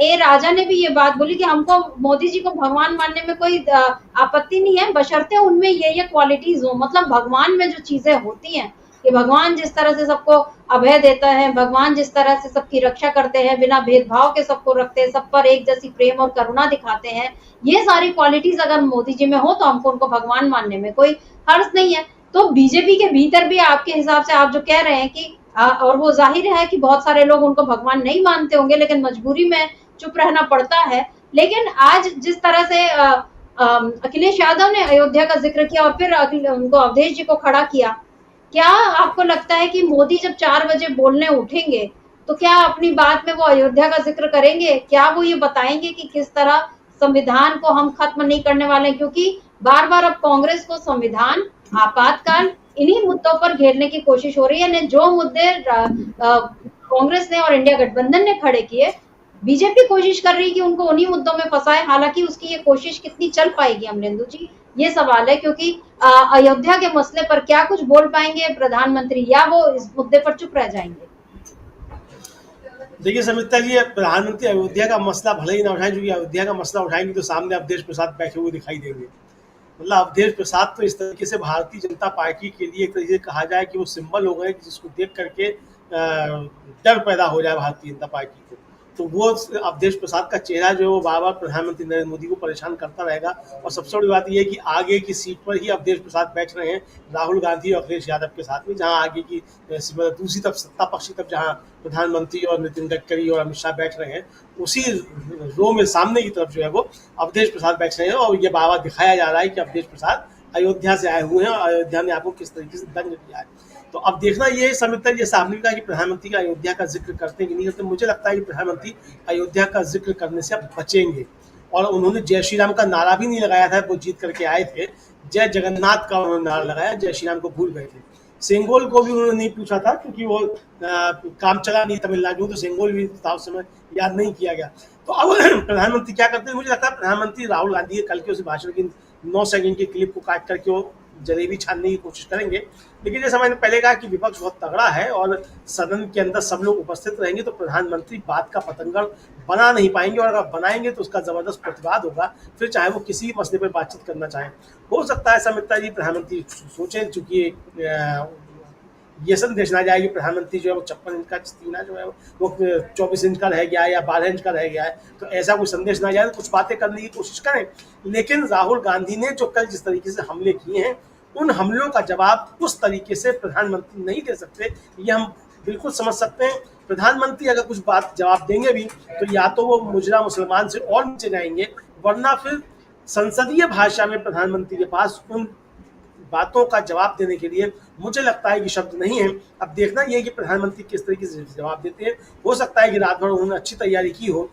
ए राजा ने भी ये बात बोली कि हमको मोदी जी को भगवान मानने में कोई आपत्ति नहीं है, बशर्ते उनमें ये क्वालिटीज हो। मतलब भगवान में जो चीजें होती हैं कि भगवान जिस तरह से सबको अभय देता है, भगवान जिस तरह से सबकी रक्षा करते हैं, बिना भेदभाव के सबको रखते हैं, सब पर एक जैसी प्रेम और करुणा दिखाते हैं, ये सारी क्वालिटीज अगर मोदी जी में हो तो हमको उनको भगवान मानने में कोई हर्ज नहीं है। तो बीजेपी के भीतर भी आपके हिसाब से आप जो कह रहे हैं कि और वो जाहिर है कि बहुत सारे लोग उनको भगवान नहीं मानते होंगे, लेकिन मजबूरी में चुप रहना पड़ता है। लेकिन आज जिस तरह से अखिलेश यादव ने अयोध्या का जिक्र किया और फिर उनको अवधेश जी को खड़ा किया, क्या आपको लगता है कि मोदी जब 4 बजे बोलने उठेंगे तो क्या अपनी बात में वो अयोध्या का जिक्र करेंगे? क्या वो ये बताएंगे कि किस तरह संविधान को हम खत्म नहीं करने वाले? क्योंकि बार बार अब कांग्रेस को संविधान, आपातकाल, इन्हीं मुद्दों पर घेरने की कोशिश हो रही है। जो मुद्दे कांग्रेस ने और इंडिया गठबंधन ने खड़े किए, बीजेपी कोशिश कर रही है कि उनको उन्हीं मुद्दों में फंसाए। हालांकि उसकी ये कोशिश कितनी चल पाएगी अमलेंदु जी, ये सवाल है। क्योंकि अयोध्या के मसले पर क्या कुछ बोल पाएंगे प्रधानमंत्री, या वो इस मुद्दे पर चुप रह जाएंगे? देखिए समिता जी, प्रधानमंत्री अयोध्या का मसला भले ही ना उठाएं, क्योंकि अयोध्या का मसला उठाएंगे तो सामने अवधेश प्रसाद बैठे हुए दिखाई देंगे। मतलब अवधेश प्रसाद तो इस तरीके से भारतीय जनता पार्टी के लिए एक तरीके से कहा जाए कि वो सिंबल हो गए, जिसको देख करके डर पैदा हो जाए भारतीय जनता पार्टी को। तो वो अवधेश प्रसाद का चेहरा जो है वो बार बार प्रधानमंत्री नरेंद्र मोदी को परेशान करता रहेगा। और सबसे बड़ी बात यह है कि आगे की सीट पर ही अवधेश प्रसाद बैठ रहे हैं राहुल गांधी और अखिलेश यादव के साथ में, जहां आगे की दूसरी तरफ सत्ता पक्षी तरफ जहां प्रधानमंत्री और नितिन गडकरी और अमित शाह बैठ रहे हैं, उसी रो में सामने की तरफ जो है वो अवधेश प्रसाद बैठ रहे हैं। और ये बार बार दिखाया जा रहा है कि अवधेश प्रसाद अयोध्या से आए हुए हैं और अयोध्या ने आपको किस तरीके से दंग किया है। तो अब देखना ये समिता, जैसे आपने कहा कि प्रधानमंत्री का अयोध्या का जिक्र करते हैं कि नहीं करते, मुझे लगता है कि प्रधानमंत्री अयोध्या का जिक्र करने से अब बचेंगे। और उन्होंने जय श्री राम का नारा भी नहीं लगाया था, वो जीत करके आए थे। जय जगन्नाथ का उन्होंने नारा लगाया, जय श्री राम को भूल गए थे। सेंगोल को भी उन्होंने नहीं पूछा था, क्योंकि वो काम चला नहीं तमिलनाडु, तो सेंगोल भी था उस समय, याद नहीं किया गया। तो अब प्रधानमंत्री क्या करते हैं, मुझे लगता है प्रधानमंत्री राहुल गांधी के कल के उस भाषण की 9 सेकंड की क्लिप को काट करके वो जलेबी छानने की कोशिश करेंगे। लेकिन जैसा मैंने पहले कहा कि विपक्ष बहुत तगड़ा है और सदन के अंदर सब लोग उपस्थित रहेंगे, तो प्रधानमंत्री बात का पतंगड़ बना नहीं पाएंगे। और अगर बनाएंगे तो उसका जबरदस्त प्रतिवाद होगा, फिर चाहे वो किसी भी मसले पर बातचीत करना चाहें। हो सकता है समिता जी प्रधानमंत्री सोचें, चूंकि ये संदेश ना जाए कि प्रधानमंत्री जो है वो 56 इंच का सीना जो है वो 24 इंच का रह गया है या 12 इंच का रह गया है, तो ऐसा कोई संदेश ना जाए, तो कुछ बातें करने की कोशिश करें। लेकिन राहुल गांधी ने जो कल जिस तरीके से हमले किए हैं, उन हमलों का जवाब उस तरीके से प्रधानमंत्री नहीं दे सकते, ये हम बिल्कुल समझ सकते हैं। प्रधानमंत्री अगर कुछ बात जवाब देंगे भी तो या तो वो मुजरा मुसलमान से और नीचे जाएंगे, वरना फिर संसदीय भाषा में प्रधानमंत्री के पास उन बातों का जवाब देने के लिए मुझे लगता है कि शब्द नहीं है। अब देखना यह है कि प्रधानमंत्री किस तरीके से जवाब देते हैं। हो सकता है कि रात भर उन्होंने अच्छी तैयारी की हो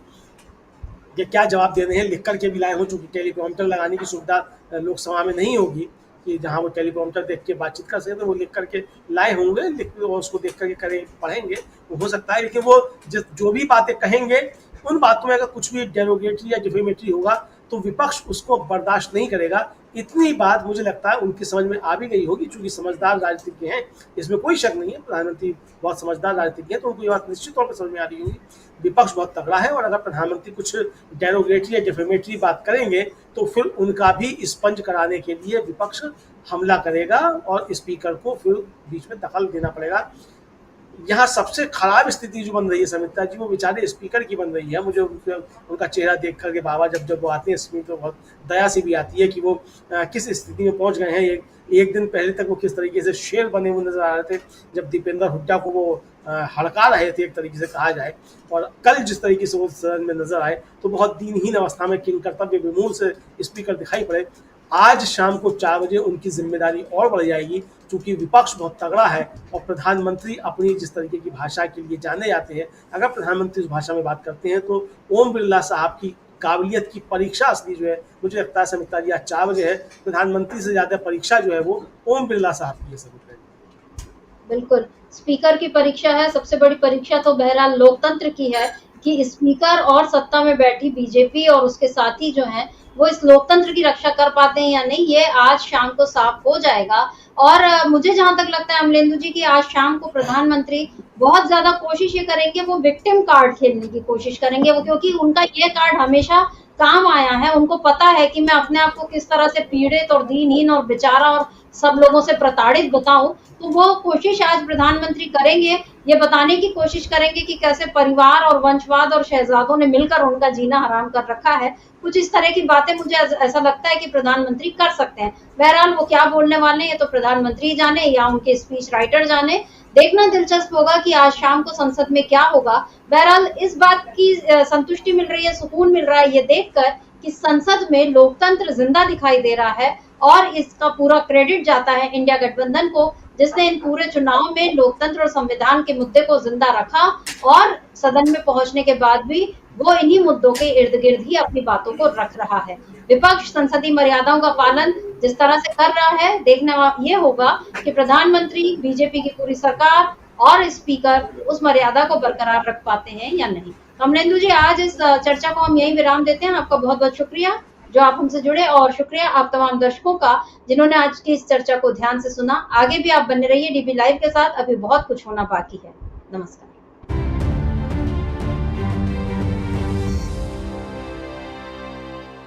कि क्या जवाब देने हैं, लिख करके भी लाए हो, चूंकि टेलीप्रॉम्प्टर लगाने की सुविधा लोकसभा में नहीं होगी कि जहां वो टेलीप्रॉम्प्टर देख के बातचीत कर सके, तो वो लिख करके लाए होंगे, उसको देख करके पढ़ेंगे, हो सकता है। लेकिन वो जो भी बातें कहेंगे, उन बातों में अगर कुछ भी डेरोगेटरी या डिफेमेटरी होगा तो विपक्ष उसको बर्दाश्त नहीं करेगा। इतनी बात मुझे लगता है उनकी समझ में आ भी गई होगी, चूंकि समझदार राजनीतिज्ञ हैं, इसमें कोई शक नहीं है। प्रधानमंत्री बहुत समझदार राजनीतिज्ञ हैं, तो उनको ये बात निश्चित तौर पर समझ में आ रही होगी। विपक्ष बहुत तगड़ा है, और अगर प्रधानमंत्री कुछ डेरोगेटरी या डिफेमेटरी बात करेंगे तो फिर उनका भी स्पंज कराने के लिए विपक्ष हमला करेगा और स्पीकर को फिर बीच में दखल देना पड़ेगा। यहाँ सबसे खराब स्थिति जो बन रही है समिता जी, वो बेचारे स्पीकर की बन रही है। मुझे उनका चेहरा देख करके बाबा जब वो आते हैं स्क्रीन पर, बहुत दया सी भी आती है कि वो किस स्थिति में पहुंच गए हैं। एक दिन पहले तक वो किस तरीके से शेर बने हुए नजर आ रहे थे जब दीपेंद्र हुड्डा को वो हड़का रहे थे, एक तरीके से कहा जाए, और कल जिस तरीके से वो सदन में नजर आए तो बहुत दीनहीन अवस्था में, किन कर्तव्य विमूढ़ से स्पीकर दिखाई पड़े। आज शाम को 4 बजे उनकी जिम्मेदारी और बढ़ जाएगी, क्योंकि विपक्ष बहुत तगड़ा है और प्रधानमंत्री अपनी जिस तरीके की भाषा के लिए जाने जाते हैं, अगर प्रधानमंत्री उस भाषा में बात करते हैं तो ओम बिरला साहब की काबिलियत की परीक्षा असली जो है, मुझे लगता है समिता जी आज 4 बजे है। प्रधानमंत्री से ज्यादा परीक्षा जो है वो ओम बिरला साहब की है समिता जी। बिल्कुल, स्पीकर की परीक्षा है। सबसे बड़ी परीक्षा तो बहरहाल लोकतंत्र की है कि स्पीकर और सत्ता में बैठी बीजेपी और उसके साथी जो हैं वो इस लोकतंत्र की रक्षा कर पाते हैं या नहीं, ये आज शाम को साफ हो जाएगा। और मुझे जहां तक लगता है अमलेंदु जी की आज शाम को प्रधानमंत्री बहुत ज्यादा कोशिश ये करेंगे, वो विक्टिम कार्ड खेलने की कोशिश करेंगे, वो क्योंकि उनका ये कार्ड हमेशा काम आया है। उनको पता है कि मैं अपने आप को किस तरह से पीड़ित और दीनहीन और बेचारा और सब लोगों से प्रताड़ित बताऊं, तो वो कोशिश आज प्रधानमंत्री करेंगे। ये बताने की कोशिश करेंगे कि कैसे परिवार और वंशवाद और शहजादों ने मिलकर उनका जीना हराम कर रखा है। कुछ इस तरह की बातें मुझे ऐसा लगता है कि प्रधानमंत्री कर सकते हैं। बहरहाल वो क्या बोलने वाले हैं ये तो प्रधानमंत्री जाने या उनके स्पीच राइटर जाने। देखना दिलचस्प होगा कि आज शाम को संसद में क्या होगा। बहरहाल इस बात की संतुष्टि मिल रही है, सुकून मिल रहा है ये देखकर कि संसद में लोकतंत्र जिंदा दिखाई दे रहा है और इसका पूरा क्रेडिट जाता है इंडिया गठबंधन को, जिसने इन पूरे चुनाव में लोकतंत्र और संविधान के मुद्दे को जिंदा रखा और सदन में पहुंचने के बाद भी वो इन्हीं मुद्दों के इर्द गिर्द ही अपनी बातों को रख रहा है। विपक्ष संसदीय मर्यादाओं का पालन जिस तरह से कर रहा है, देखना ये होगा कि प्रधानमंत्री, बीजेपी की पूरी सरकार और स्पीकर उस मर्यादा को बरकरार रख पाते हैं या नहीं। कमलेंदु जी, आज इस चर्चा को हम यही विराम देते हैं। आपका बहुत बहुत शुक्रिया जो आप हमसे जुड़े और शुक्रिया आप तमाम दर्शकों का जिन्होंने आज की इस चर्चा को ध्यान से सुना। आगे भी आप बने रहिए डीबी लाइव के साथ, अभी बहुत कुछ होना बाकी है। नमस्कार।